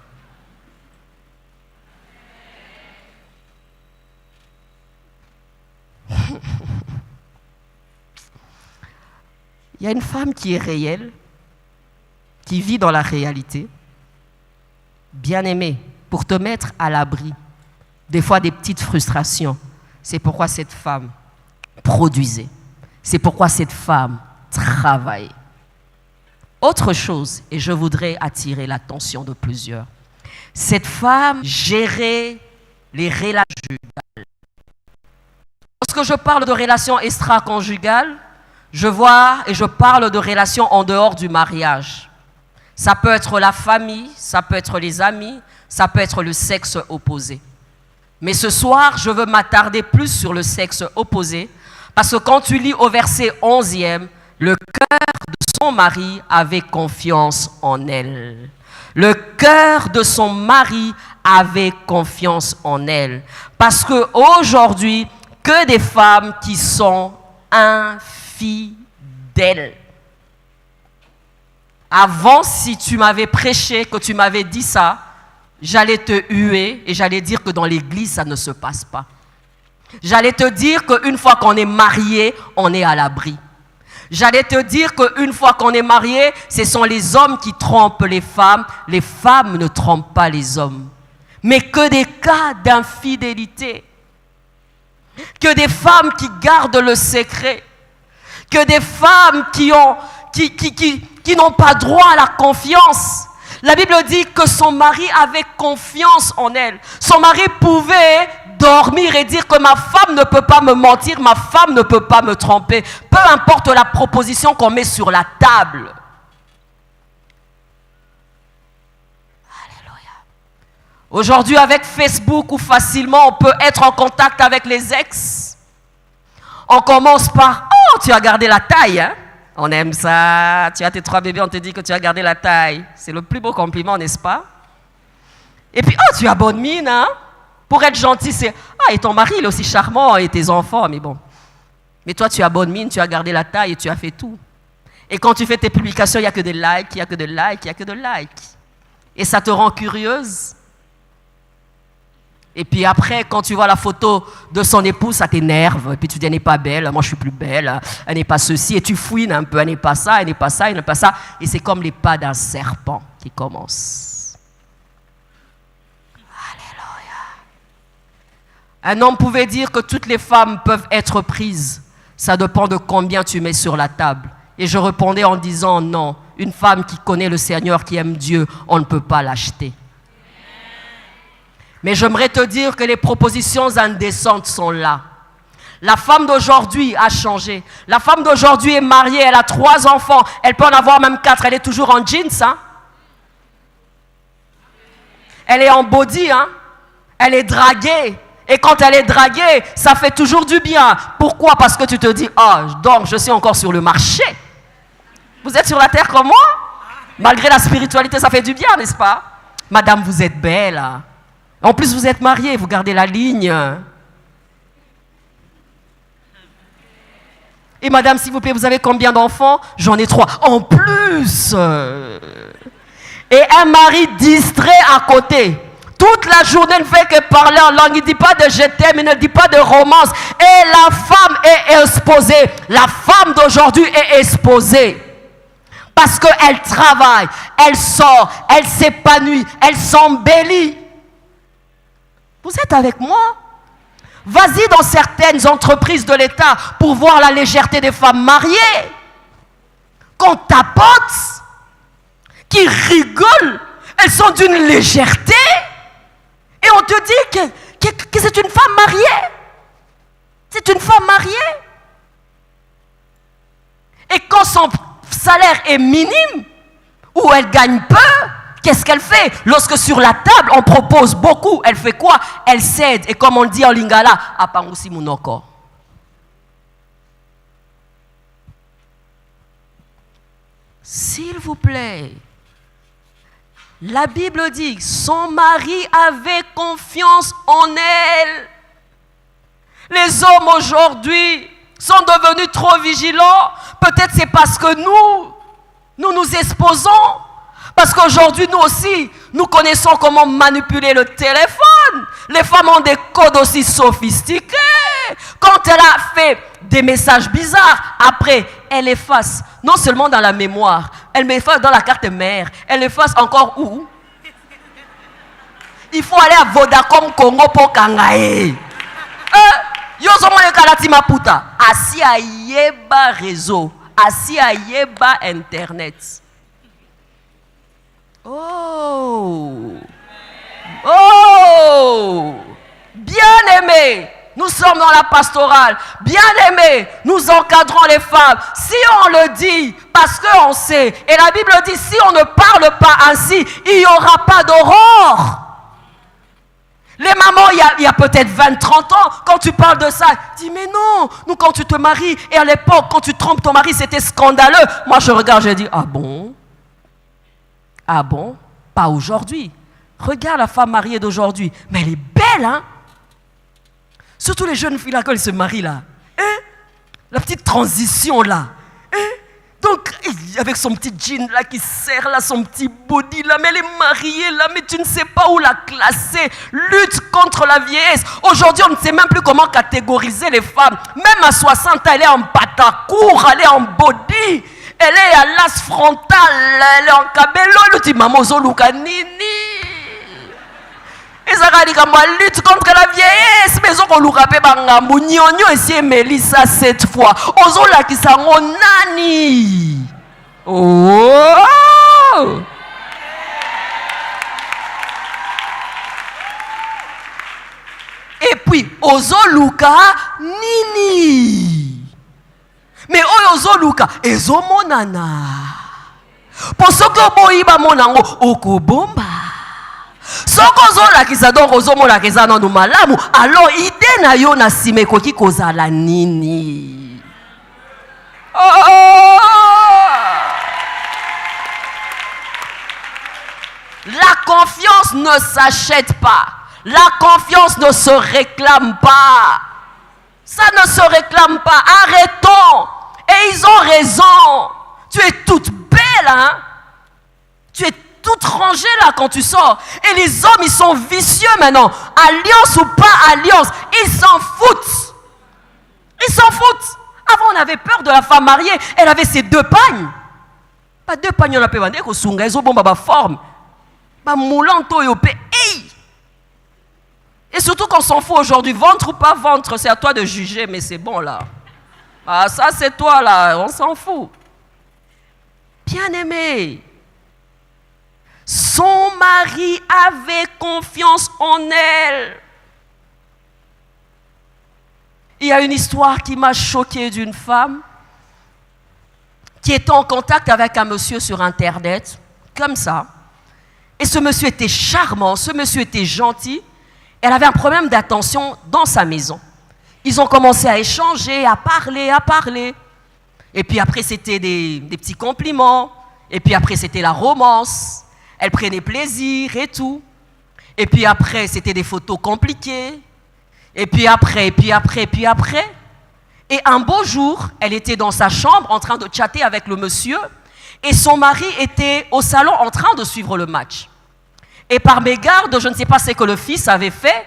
Il y a une femme qui est réelle, qui vit dans la réalité. Bien-aimée, pour te mettre à l'abri, des fois des petites frustrations. C'est pourquoi cette femme produisait. C'est pourquoi cette femme travaillait. Autre chose, et je voudrais attirer l'attention de plusieurs. Cette femme gérait les relations conjugales. Lorsque je parle de relations extra-conjugales, je vois et je parle de relations en dehors du mariage. Ça peut être la famille, ça peut être les amis, ça peut être le sexe opposé. Mais ce soir, je veux m'attarder plus sur le sexe opposé, parce que quand tu lis au verset 11e, le cœur de son mari avait confiance en elle. Le cœur de son mari avait confiance en elle. Parce qu'aujourd'hui, que des femmes qui sont infidèles. Avant, si tu m'avais prêché, que tu m'avais dit ça, j'allais te huer et j'allais dire que dans l'église, ça ne se passe pas. J'allais te dire qu'une fois qu'on est marié, on est à l'abri. J'allais te dire qu'une fois qu'on est marié, ce sont les hommes qui trompent les femmes ne trompent pas les hommes. Mais que des cas d'infidélité, que des femmes qui gardent le secret, que des femmes qui n'ont pas droit à la confiance. La Bible dit que son mari avait confiance en elle. Son mari pouvait dormir et dire que ma femme ne peut pas me mentir, ma femme ne peut pas me tromper. Peu importe la proposition qu'on met sur la table. Alléluia. Aujourd'hui, avec Facebook, où facilement on peut être en contact avec les ex, on commence par « Oh, tu as gardé la taille, hein ?» On aime ça. Tu as tes 3 bébés, on te dit que tu as gardé la taille. C'est le plus beau compliment, n'est-ce pas? Et puis, oh, tu as bonne mine, hein? Pour être gentil, c'est ah, et ton mari, il est aussi charmant, et tes enfants, mais bon. Mais toi, tu as bonne mine, tu as gardé la taille et tu as fait tout. Et quand tu fais tes publications, il n'y a que des likes, il n'y a que des likes, il n'y a que des likes. Et ça te rend curieuse. Et puis après, quand tu vois la photo de son épouse, ça t'énerve. Et puis tu dis, elle n'est pas belle, moi je suis plus belle, elle n'est pas ceci. Et tu fouines un peu, elle n'est pas ça, elle n'est pas ça, elle n'est pas ça. Et c'est comme les pas d'un serpent qui commencent. Alléluia. Un homme pouvait dire que toutes les femmes peuvent être prises. Ça dépend de combien tu mets sur la table. Et je répondais en disant, non, une femme qui connaît le Seigneur, qui aime Dieu, on ne peut pas l'acheter. Mais j'aimerais te dire que les propositions indécentes sont là. La femme d'aujourd'hui a changé. La femme d'aujourd'hui est mariée, elle a 3 enfants. Elle peut en avoir même 4, elle est toujours en jeans. Hein? Elle est en body. Hein? Elle est draguée. Et quand elle est draguée, ça fait toujours du bien. Pourquoi? Parce que tu te dis, oh, donc je suis encore sur le marché. Vous êtes sur la terre comme moi? Malgré la spiritualité, ça fait du bien, n'est-ce pas? Madame, vous êtes belle. Hein? En plus, vous êtes mariés, vous gardez la ligne. Et madame, s'il vous plaît, vous avez combien d'enfants? J'en ai 3. En plus. Et un mari distrait à côté. Toute la journée ne fait que parler en langue. Il ne dit pas de je t'aime, il ne dit pas de romance. Et la femme est exposée. La femme d'aujourd'hui est exposée. Parce qu'elle travaille, elle sort, elle s'épanouit, elle s'embellit. Vous êtes avec moi? Vas-y dans certaines entreprises de l'État pour voir la légèreté des femmes mariées. Qu'on tapote, qui rigolent, elles sont d'une légèreté. Et on te dit que c'est une femme mariée. C'est une femme mariée. Et quand son salaire est minime, ou elle gagne peu, qu'est-ce qu'elle fait? Lorsque sur la table, on propose beaucoup, elle fait quoi? Elle cède. Et comme on dit en lingala, apangusi munoko. S'il vous plaît, la Bible dit, son mari avait confiance en elle. Les hommes aujourd'hui sont devenus trop vigilants. Peut-être c'est parce que nous exposons. Parce qu'aujourd'hui, nous aussi, nous connaissons comment manipuler le téléphone. Les femmes ont des codes aussi sophistiqués. Quand elle a fait des messages bizarres, après, elle efface. Non seulement dans la mémoire, elle m'efface dans la carte mère. Elle efface encore où? Il faut aller à Vodacom Congo pour Kangae. Yozomo Yekalati Maputa. Assis à Yeba réseau. Assis à Yeba Internet. Oh! Oh! Bien-aimés, nous sommes dans la pastorale. Bien-aimés, nous encadrons les femmes. Si on le dit, parce qu'on sait, et la Bible dit, si on ne parle pas ainsi, il n'y aura pas d'aurore. Les mamans, il y a peut-être 20-30 ans, quand tu parles de ça, dis mais non, nous quand tu te maries, et à l'époque, quand tu trompes ton mari, c'était scandaleux. Moi je regarde, je dis, ah bon? Ah bon? Pas aujourd'hui. Regarde la femme mariée d'aujourd'hui. Mais elle est belle, hein? Surtout les jeunes filles là, quand elles se marient là. Hein? La petite transition là. Hein? Donc, avec son petit jean là qui serre là, son petit body là, mais elle est mariée là, mais tu ne sais pas où la classer. Lutte contre la vieillesse. Aujourd'hui, on ne sait même plus comment catégoriser les femmes. Même à 60 ans, elle est en patacourt, elle est en body. Elle est à l'as frontal, elle est en cabello, elle dit maman Zoluka Nini. Et ça dit comme lutte contre la vieillesse, mais on luka pe bangambu nyonyo essayer Melissa cette fois. Ozo la ki sango nani. Oh! Et puis Ozo luka Nini. Mais oyo luka ezo monana. Pour ce que boyiba monango okobomba. Soko zola kisa donc ozo mona kisa na malamu, alors ide na yo na sime koki kozala nini. Oh! La confiance ne s'achète pas. La confiance ne se réclame pas. Ça ne se réclame pas. Arrêtons. Et ils ont raison. Tu es toute belle, hein? Tu es toute rangée là quand tu sors. Et les hommes, ils sont vicieux maintenant. Alliance ou pas alliance, ils s'en foutent. Ils s'en foutent. Avant, on avait peur de la femme mariée. Elle avait ses 2 pagnes. Pas 2 pagnes, on a pu vendre. Ils ont bon, forme. Moulanto et opé. Hey! Et surtout qu'on s'en fout aujourd'hui, ventre ou pas ventre, c'est à toi de juger, mais c'est bon là. Ah, ça c'est toi là, on s'en fout. Bien-aimé, son mari avait confiance en elle. Il y a une histoire qui m'a choquée d'une femme qui était en contact avec un monsieur sur Internet, comme ça. Et ce monsieur était charmant, ce monsieur était gentil. Elle avait un problème d'attention dans sa maison. Ils ont commencé à échanger, à parler. Et puis après, c'était des petits compliments. Et puis après, c'était la romance. Elle prenait plaisir et tout. Et puis après, c'était des photos compliquées. Et puis après. Et un beau jour, elle était dans sa chambre en train de chatter avec le monsieur. Et son mari était au salon en train de suivre le match. Et par mégarde, je ne sais pas ce que le fils avait fait.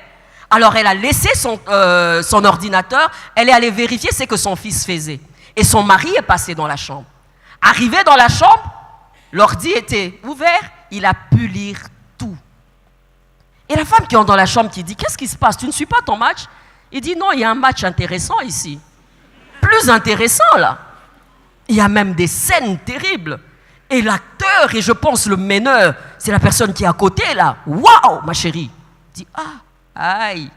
Alors elle a laissé son ordinateur, elle est allée vérifier ce que son fils faisait. Et son mari est passé dans la chambre. Arrivé dans la chambre, l'ordi était ouvert, il a pu lire tout. Et la femme qui est dans la chambre qui dit, qu'est-ce qui se passe? Tu ne suis pas ton match? Il dit, non, il y a un match intéressant ici. Plus intéressant là. Il y a même des scènes terribles. Et l'acteur, et je pense le meneur, c'est la personne qui est à côté là. Waouh, ma chérie. Il dit, aïe,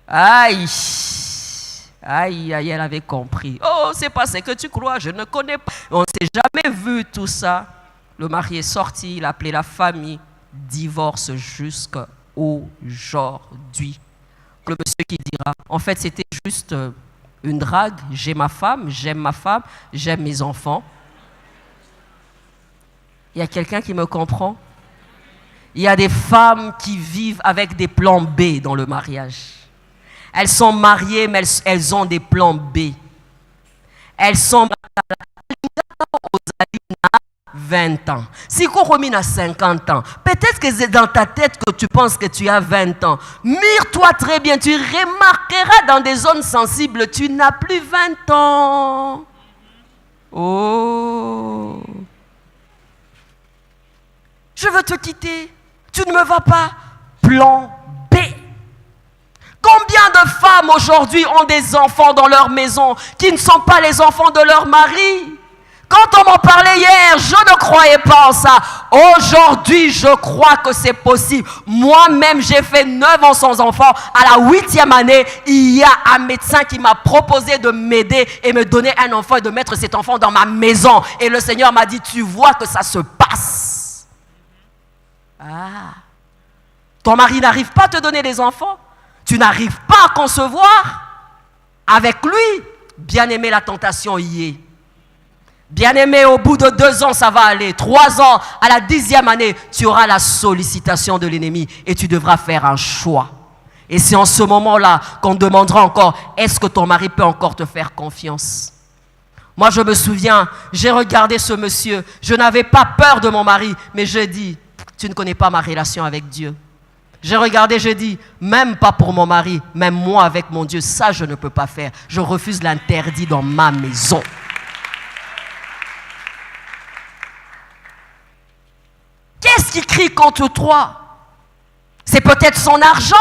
aïe, aïe, aïe, elle avait compris. Oh, c'est pas ce que tu crois, je ne connais pas. On ne s'est jamais vu tout ça. Le mari est sorti, il a appelé la famille. Divorce jusqu'à aujourd'hui. Le monsieur qui dira, en fait, c'était juste une drague. J'ai ma femme, j'aime mes enfants. Il y a quelqu'un qui me comprend? Il y a des femmes qui vivent avec des plans B dans le mariage. Elles sont mariées, mais elles ont des plans B. Elles sont aux 20 ans. Si on remet à 50 ans, peut-être que c'est dans ta tête que tu penses que tu as 20 ans. Mire-toi très bien, tu remarqueras dans des zones sensibles, tu n'as plus 20 ans. Oh. Je veux te quitter. Tu ne me vas pas. Plan B. Combien de femmes aujourd'hui ont des enfants dans leur maison qui ne sont pas les enfants de leur mari? Quand on m'en parlait hier, je ne croyais pas en ça. Aujourd'hui, je crois que c'est possible. Moi-même, j'ai fait 9 ans sans enfant. À la 8e année, il y a un médecin qui m'a proposé de m'aider et me donner un enfant et de mettre cet enfant dans ma maison. Et le Seigneur m'a dit, tu vois que ça se passe. Ah. Ton mari n'arrive pas à te donner des enfants? Tu n'arrives pas à concevoir? Avec lui, bien-aimé, la tentation y est. Bien-aimé, au bout de 2 ans, ça va aller. 3 ans, à la 10e année, tu auras la sollicitation de l'ennemi et tu devras faire un choix. Et c'est en ce moment-là qu'on demandera encore, est-ce que ton mari peut encore te faire confiance? Moi, je me souviens, j'ai regardé ce monsieur, je n'avais pas peur de mon mari, mais je dis, tu ne connais pas ma relation avec Dieu. J'ai regardé, je dis, même pas pour mon mari, même moi avec mon Dieu, ça je ne peux pas faire. Je refuse l'interdit dans ma maison. Qu'est-ce qui crie contre toi? C'est peut-être son argent.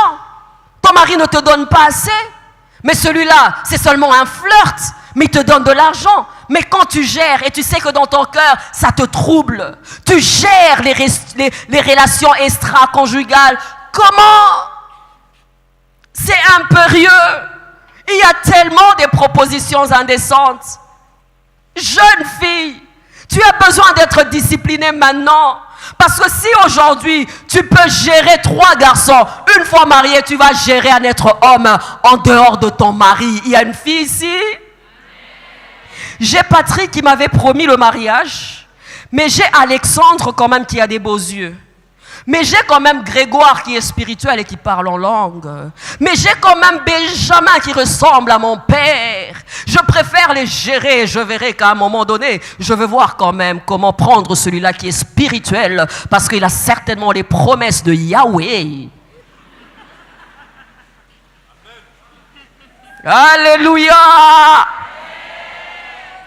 Ton mari ne te donne pas assez. Mais celui-là, c'est seulement un flirt. Mais il te donne de l'argent. Mais quand tu gères et tu sais que dans ton cœur, ça te trouble. Tu gères les relations extra-conjugales. Comment? C'est impérieux. Il y a tellement de propositions indécentes. Jeune fille, tu as besoin d'être disciplinée maintenant. Parce que si aujourd'hui, tu peux gérer 3 garçons, une fois marié, tu vas gérer un être homme en dehors de ton mari. Il y a une fille ici. J'ai Patrick qui m'avait promis le mariage, mais j'ai Alexandre quand même qui a des beaux yeux. Mais j'ai quand même Grégoire qui est spirituel et qui parle en langue. Mais j'ai quand même Benjamin qui ressemble à mon père. Je préfère les gérer. Je verrai qu'à un moment donné, je veux voir quand même comment prendre celui-là qui est spirituel parce qu'il a certainement les promesses de Yahweh. Alléluia!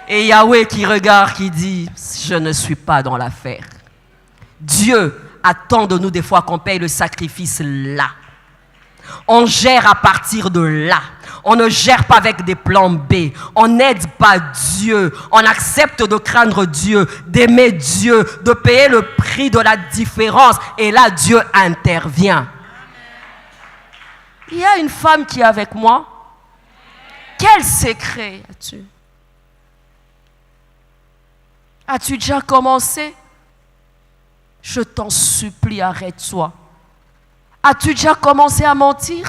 Et Yahweh qui regarde, qui dit, je ne suis pas dans l'affaire. Dieu attend de nous des fois qu'on paye le sacrifice là. On gère à partir de là. On ne gère pas avec des plans B. On n'aide pas Dieu. On accepte de craindre Dieu, d'aimer Dieu, de payer le prix de la différence. Et là, Dieu intervient. Il y a une femme qui est avec moi. Quel secret as-tu? As-tu déjà commencé? Je t'en supplie, arrête-toi. As-tu déjà commencé à mentir?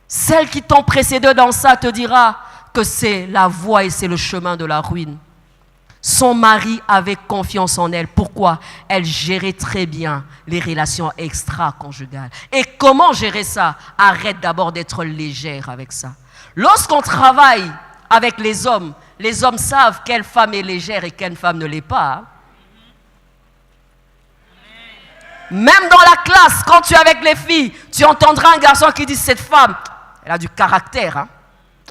Celle qui t'ont précédé dans ça te dira que c'est la voie et c'est le chemin de la ruine. Son mari avait confiance en elle. Pourquoi? Elle gérait très bien les relations extra-conjugales. Et comment gérer ça? Arrête d'abord d'être légère avec ça. Lorsqu'on travaille avec les hommes savent quelle femme est légère et quelle femme ne l'est pas. Même dans la classe, quand tu es avec les filles, tu entendras un garçon qui dit, cette femme, elle a du caractère. Hein.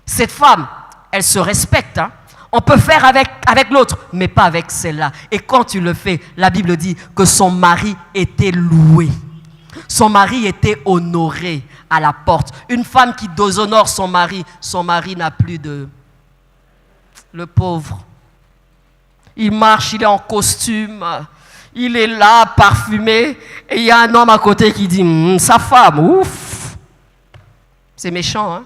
Cette femme, elle se respecte. Hein. On peut faire avec l'autre, mais pas avec celle-là. Et quand tu le fais, la Bible dit que son mari était loué. Son mari était honoré à la porte. Une femme qui déshonore son mari n'a plus de... Le pauvre. Il marche, il est en costume, il est là, parfumé, et il y a un homme à côté qui dit, sa femme, ouf. C'est méchant, hein.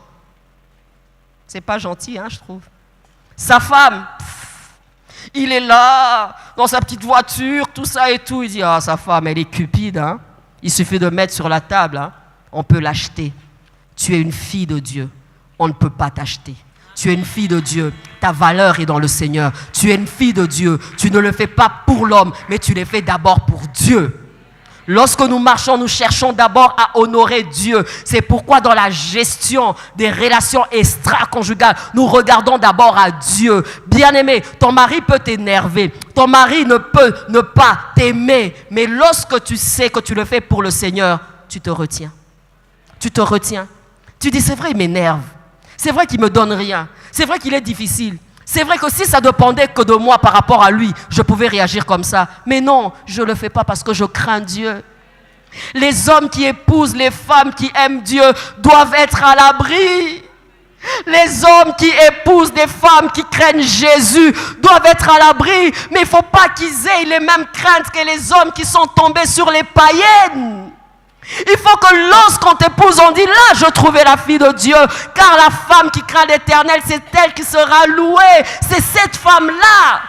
C'est pas gentil, hein, je trouve. Sa femme, il est là, dans sa petite voiture, tout ça et tout. Il dit, ah, sa femme, elle est cupide, hein. Il suffit de mettre sur la table, hein. On peut l'acheter. Tu es une fille de Dieu, on ne peut pas t'acheter. Tu es une fille de Dieu, ta valeur est dans le Seigneur. Tu es une fille de Dieu, tu ne le fais pas pour l'homme, mais tu le fais d'abord pour Dieu. Lorsque nous marchons, nous cherchons d'abord à honorer Dieu. C'est pourquoi dans la gestion des relations extra-conjugales, nous regardons d'abord à Dieu. Bien-aimé, ton mari peut t'énerver, ton mari ne peut ne pas t'aimer, mais lorsque tu sais que tu le fais pour le Seigneur, tu te retiens. Tu te retiens. Tu dis, c'est vrai, il m'énerve. C'est vrai qu'il ne me donne rien. C'est vrai qu'il est difficile. C'est vrai que si ça dépendait que de moi par rapport à lui, je pouvais réagir comme ça. Mais non, je ne le fais pas parce que je crains Dieu. Les hommes qui épousent les femmes qui aiment Dieu doivent être à l'abri. Les hommes qui épousent des femmes qui craignent Jésus doivent être à l'abri. Mais il ne faut pas qu'ils aient les mêmes craintes que les hommes qui sont tombés sur les païennes. Il faut que lorsqu'on t'épouse, on dit là, je trouvais la fille de Dieu. Car la femme qui craint l'Éternel, c'est elle qui sera louée. C'est cette femme-là.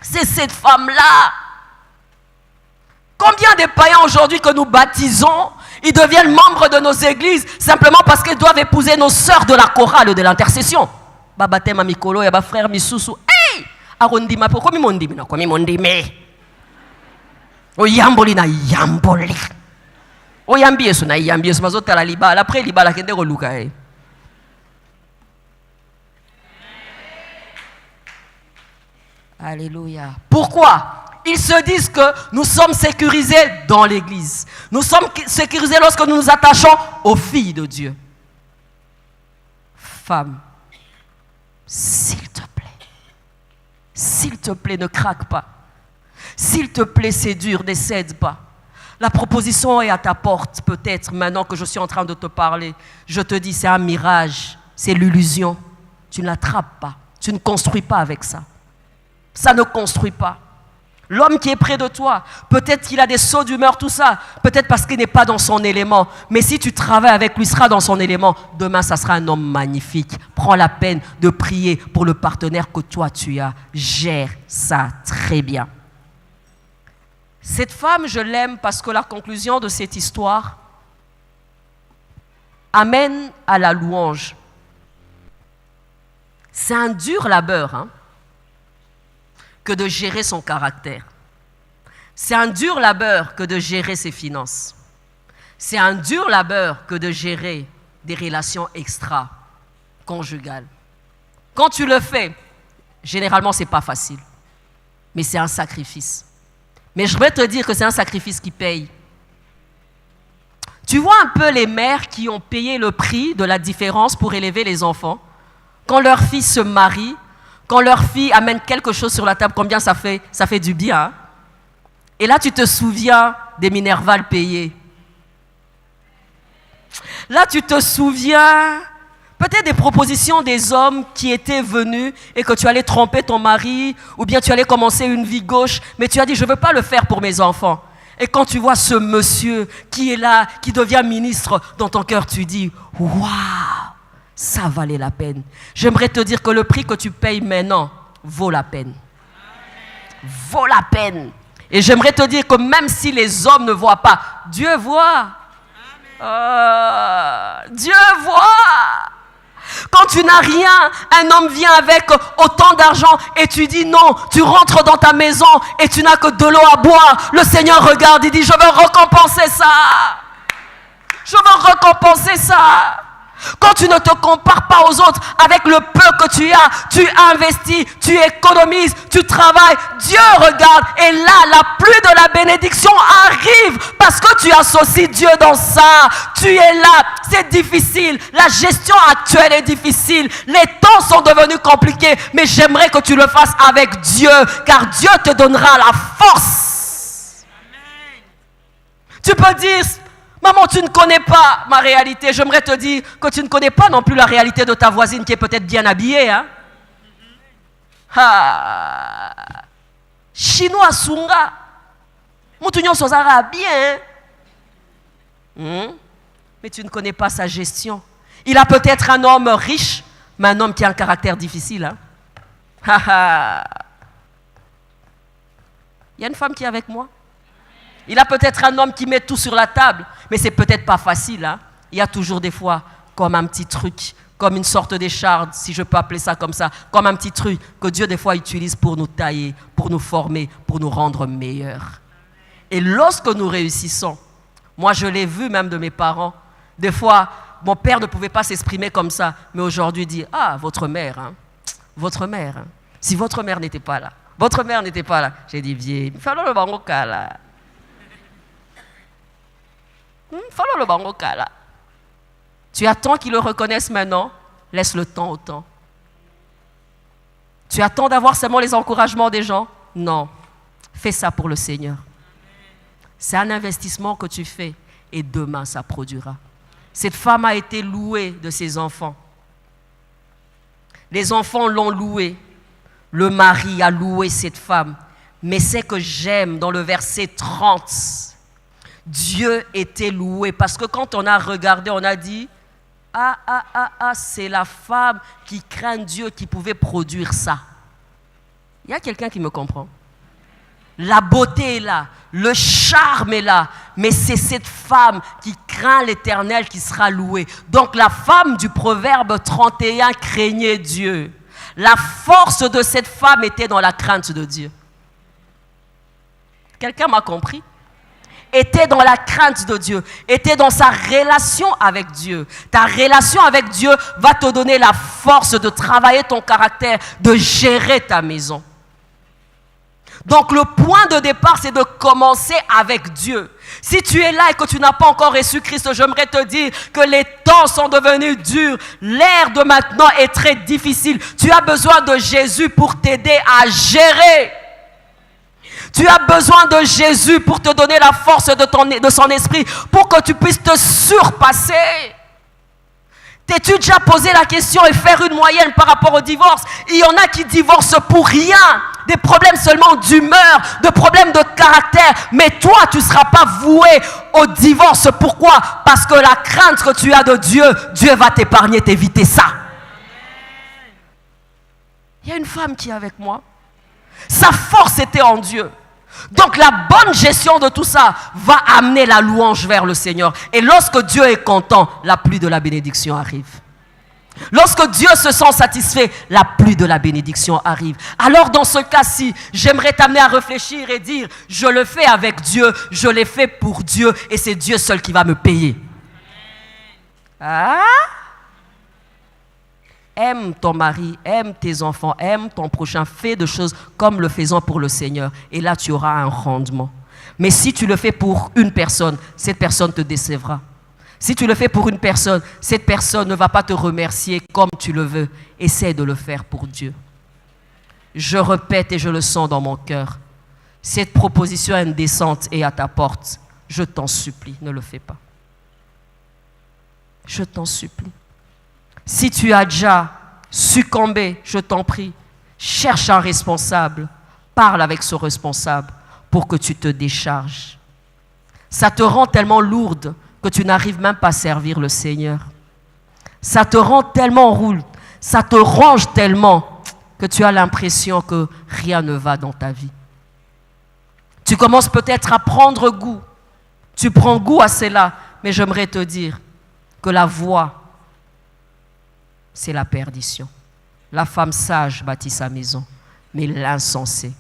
C'est cette femme-là. Combien de païens aujourd'hui que nous baptisons, ils deviennent membres de nos églises simplement parce qu'ils doivent épouser nos sœurs de la chorale de l'intercession. Babatema mikolo ya ba frère misusu. Hey! Arondima pourquoi mi mondimi na kwa mi mondime. O yamboli na yamboli. Oyambi yesu na yambi yesu bazotala libala après libala kende koluka eh. Alléluia. Pourquoi? Ils se disent que nous sommes sécurisés dans l'église. Nous sommes sécurisés lorsque nous nous attachons aux filles de Dieu. Femme, s'il te plaît, ne craque pas. S'il te plaît, c'est dur, ne cède pas. La proposition est à ta porte, peut-être, maintenant que je suis en train de te parler. Je te dis, c'est un mirage, c'est l'illusion. Tu ne l'attrapes pas, tu ne construis pas avec ça. Ça ne construit pas. L'homme qui est près de toi, peut-être qu'il a des sauts d'humeur, tout ça. Peut-être parce qu'il n'est pas dans son élément. Mais si tu travailles avec lui, il sera dans son élément. Demain, ça sera un homme magnifique. Prends la peine de prier pour le partenaire que toi, tu as. Gère ça très bien. Cette femme, je l'aime parce que la conclusion de cette histoire amène à la louange. C'est un dur labeur, hein, que de gérer son caractère. C'est un dur labeur que de gérer ses finances. C'est un dur labeur que de gérer des relations extra-conjugales. Quand tu le fais, généralement, ce n'est pas facile. Mais c'est un sacrifice. Mais je vais te dire que c'est un sacrifice qui paye. Tu vois un peu les mères qui ont payé le prix de la différence pour élever les enfants. Quand leur fille se marie, quand leur fille amène quelque chose sur la table, combien ça fait du bien. Hein? Et là, tu te souviens des Minerval payés. Là, tu te souviens peut-être des propositions des hommes qui étaient venus et que tu allais tromper ton mari ou bien tu allais commencer une vie gauche, mais tu as dit, je ne veux pas le faire pour mes enfants. Et quand tu vois ce monsieur qui est là, qui devient ministre, dans ton cœur, tu dis, waouh, ça valait la peine. J'aimerais te dire que le prix que tu payes maintenant vaut la peine. Vaut la peine. Et j'aimerais te dire que même si les hommes ne voient pas, Dieu voit. Dieu voit. Quand tu n'as rien, un homme vient avec autant d'argent et tu dis non, tu rentres dans ta maison et tu n'as que de l'eau à boire. Le Seigneur regarde et dit, je veux récompenser ça. Je veux récompenser ça. Quand tu ne te compares pas aux autres avec le peu que tu investis, tu économises, tu travailles, Dieu regarde et là, la pluie de la bénédiction arrive parce que tu associes Dieu dans ça. Tu es là, c'est difficile, la gestion actuelle est difficile, les temps sont devenus compliqués, mais j'aimerais que tu le fasses avec Dieu, car Dieu te donnera la force. Amen. Tu peux dire... Maman, tu ne connais pas ma réalité. J'aimerais te dire que tu ne connais pas non plus la réalité de ta voisine qui est peut-être bien habillée. Hein? Ah. Chinois Sunga. Moutounion Sozara bien. Mais tu ne connais pas sa gestion. Il a peut-être un homme riche, mais un homme qui a un caractère difficile. Hein? Il y a une femme qui est avec moi. Il a peut-être un homme qui met tout sur la table, mais c'est peut-être pas facile. Hein? Il y a toujours des fois comme un petit truc, comme une sorte d'écharde, si je peux appeler ça comme ça, comme un petit truc que Dieu des fois utilise pour nous tailler, pour nous former, pour nous rendre meilleurs. Et lorsque nous réussissons, moi je l'ai vu même de mes parents, des fois mon père ne pouvait pas s'exprimer comme ça, mais aujourd'hui il dit, ah votre mère, hein, votre mère, hein. Si votre mère n'était pas là, votre mère n'était pas là, j'ai dit viens, fallait le bangoka là. Tu attends qu'ils le reconnaissent maintenant, laisse le temps au temps. Tu attends d'avoir seulement les encouragements des gens? Non, fais ça pour le Seigneur. C'est un investissement que tu fais et demain ça produira. Cette femme a été louée de ses enfants. Les enfants l'ont louée. Le mari a loué cette femme. Mais c'est que j'aime dans le verset 30. Dieu était loué parce que quand on a regardé, on a dit c'est la femme qui craint Dieu qui pouvait produire ça. Il y a quelqu'un qui me comprend. La beauté est là, le charme est là, mais c'est cette femme qui craint l'Éternel qui sera louée. Donc la femme du proverbe 31 craignait Dieu. La force de cette femme était dans la crainte de Dieu. Quelqu'un m'a compris? Était dans la crainte de Dieu, était dans sa relation avec Dieu. Ta relation avec Dieu va te donner la force de travailler ton caractère, de gérer ta maison. Donc le point de départ, c'est de commencer avec Dieu. Si tu es là et que tu n'as pas encore reçu Christ, j'aimerais te dire que les temps sont devenus durs. L'ère de maintenant est très difficile. Tu as besoin de Jésus pour t'aider à gérer. Tu as besoin de Jésus pour te donner la force de son esprit, pour que tu puisses te surpasser. T'es-tu déjà posé la question et faire une moyenne par rapport au divorce? Il y en a qui divorcent pour rien, des problèmes seulement d'humeur, de problèmes de caractère. Mais toi, tu ne seras pas voué au divorce. Pourquoi? Parce que la crainte que tu as de Dieu, Dieu va t'épargner, t'éviter ça. Il y a une femme qui est avec moi. Sa force était en Dieu. Donc la bonne gestion de tout ça va amener la louange vers le Seigneur. Et lorsque Dieu est content, la pluie de la bénédiction arrive. Lorsque Dieu se sent satisfait, la pluie de la bénédiction arrive. Alors dans ce cas-ci, j'aimerais t'amener à réfléchir et dire, je le fais avec Dieu, je l'ai fait pour Dieu et c'est Dieu seul qui va me payer. Ah? Aime ton mari, aime tes enfants, aime ton prochain, fais des choses comme le faisant pour le Seigneur. Et là, tu auras un rendement. Mais si tu le fais pour une personne, cette personne te décevra. Si tu le fais pour une personne, cette personne ne va pas te remercier comme tu le veux. Essaie de le faire pour Dieu. Je répète et je le sens dans mon cœur. Cette proposition indécente est à ta porte. Je t'en supplie, ne le fais pas. Je t'en supplie. Si tu as déjà succombé, je t'en prie, cherche un responsable, parle avec ce responsable pour que tu te décharges. Ça te rend tellement lourde que tu n'arrives même pas à servir le Seigneur. Ça te rend tellement lourde, ça te ronge tellement que tu as l'impression que rien ne va dans ta vie. Tu commences peut-être à prendre goût, tu prends goût à cela, mais j'aimerais te dire que la voie, c'est la perdition. La femme sage bâtit sa maison, mais l'insensé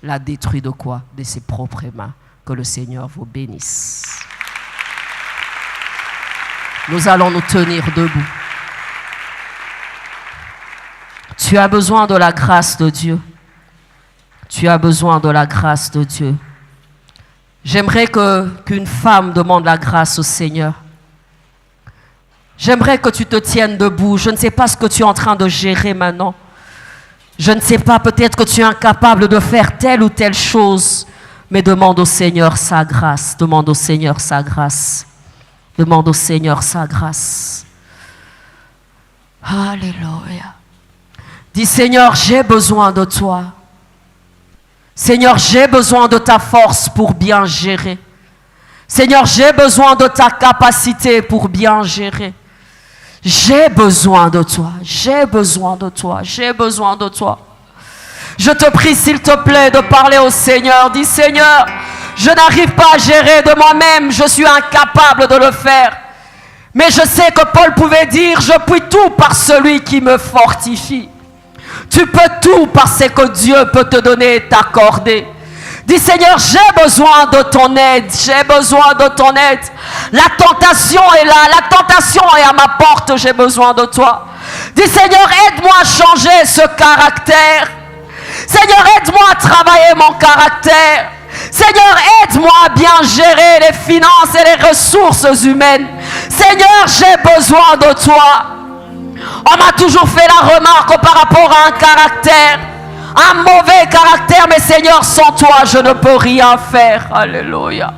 la détruit de quoi? De ses propres mains. Que le Seigneur vous bénisse. Nous allons nous tenir debout. Tu as besoin de la grâce de Dieu. Tu as besoin de la grâce de Dieu. J'aimerais qu'une femme demande la grâce au Seigneur. J'aimerais que tu te tiennes debout. Je ne sais pas ce que tu es en train de gérer maintenant. Je ne sais pas, peut-être que tu es incapable de faire telle ou telle chose. Mais demande au Seigneur sa grâce. Demande au Seigneur sa grâce. Demande au Seigneur sa grâce. Alléluia. Dis Seigneur, j'ai besoin de toi. Seigneur, j'ai besoin de ta force pour bien gérer. Seigneur, j'ai besoin de ta capacité pour bien gérer. J'ai besoin de toi, j'ai besoin de toi, j'ai besoin de toi. Je te prie, s'il te plaît, de parler au Seigneur. Dis, Seigneur, je n'arrive pas à gérer de moi-même, je suis incapable de le faire. Mais je sais que Paul pouvait dire, je puis tout par celui qui me fortifie. Tu peux tout parce que Dieu peut te donner et t'accorder. Dis Seigneur, j'ai besoin de ton aide, j'ai besoin de ton aide. La tentation est là, la tentation est à ma porte, j'ai besoin de toi. Dis Seigneur, aide-moi à changer ce caractère. Seigneur, aide-moi à travailler mon caractère. Seigneur, aide-moi à bien gérer les finances et les ressources humaines. Seigneur, j'ai besoin de toi. On m'a toujours fait la remarque par rapport à un caractère. Un mauvais caractère, mais Seigneur, sans toi, je ne peux rien faire. Alléluia.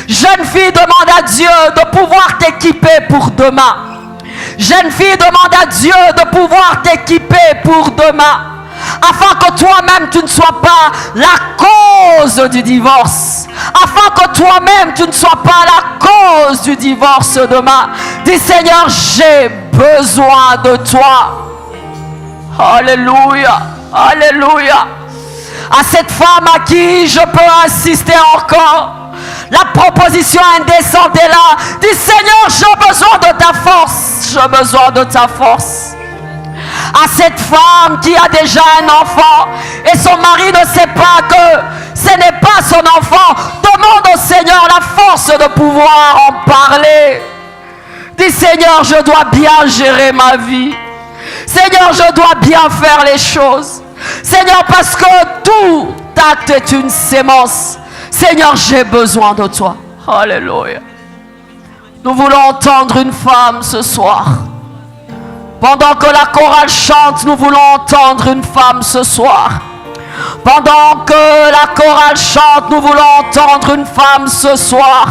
Jeune fille, demande à Dieu de pouvoir t'équiper pour demain. Jeune fille, demande à Dieu de pouvoir t'équiper pour demain. Afin que toi-même, tu ne sois pas la cause du divorce. Afin que toi-même, tu ne sois pas la cause du divorce demain. Dis Seigneur, j'ai besoin de toi. Alléluia. Alléluia. À cette femme à qui je peux insister encore. La proposition indécente est là. Dis Seigneur, j'ai besoin de ta force. J'ai besoin de ta force. À cette femme qui a déjà un enfant et son mari ne sait pas que ce n'est pas son enfant. Demande au Seigneur la force de pouvoir en parler. Dis Seigneur, je dois bien gérer ma vie. Seigneur, je dois bien faire les choses. Seigneur, parce que tout acte est une sémence. Seigneur, j'ai besoin de toi. Alléluia. Nous voulons entendre une femme ce soir. Pendant que la chorale chante, nous voulons entendre une femme ce soir. Pendant que la chorale chante, nous voulons entendre une femme ce soir.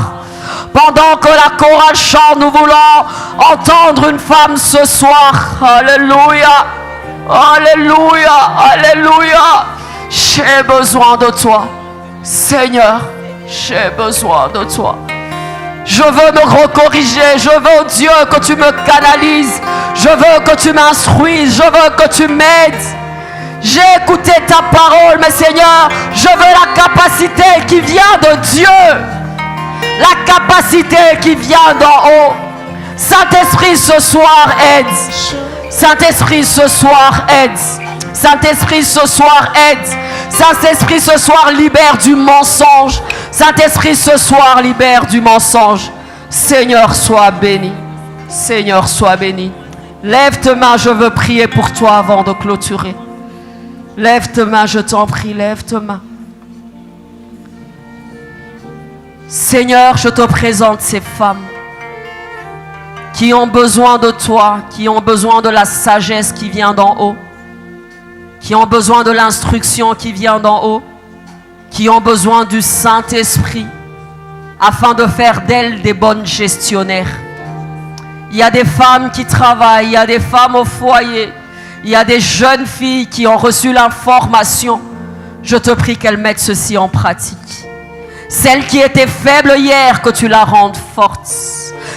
Pendant que la chorale chante, nous voulons entendre une femme ce soir. Alléluia. Alléluia. Alléluia. J'ai besoin de toi. Seigneur, j'ai besoin de toi. Je veux me recorriger. Je veux, Dieu, que tu me canalises. Je veux que tu m'instruises. Je veux que tu m'aides. J'ai écouté ta parole, mais Seigneur, je veux la capacité qui vient de Dieu. La capacité qui vient d'en haut. Saint-Esprit, ce soir, aide. Saint-Esprit, ce soir, aide. Saint-Esprit, ce soir, aide. Saint-Esprit, ce soir, libère du mensonge. Saint-Esprit, ce soir, libère du mensonge. Seigneur, sois béni. Seigneur, sois béni. Lève tes mains, je veux prier pour toi avant de clôturer. Lève tes mains, je t'en prie, lève tes mains. Seigneur, je te présente ces femmes qui ont besoin de toi, qui ont besoin de la sagesse qui vient d'en haut, qui ont besoin de l'instruction qui vient d'en haut, qui ont besoin du Saint-Esprit afin de faire d'elles des bonnes gestionnaires. Il y a des femmes qui travaillent, il y a des femmes au foyer, il y a des jeunes filles qui ont reçu l'information. Je te prie qu'elles mettent ceci en pratique. Celle qui était faible hier, que tu la rendes forte.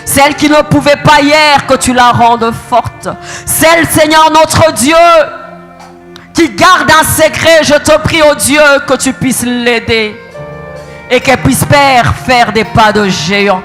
Celle qui ne pouvait pas hier, que tu la rendes forte. Celle, Seigneur notre Dieu, qui garde un secret, je te prie, oh Dieu, que tu puisses l'aider et qu'elle puisse faire des pas de géant.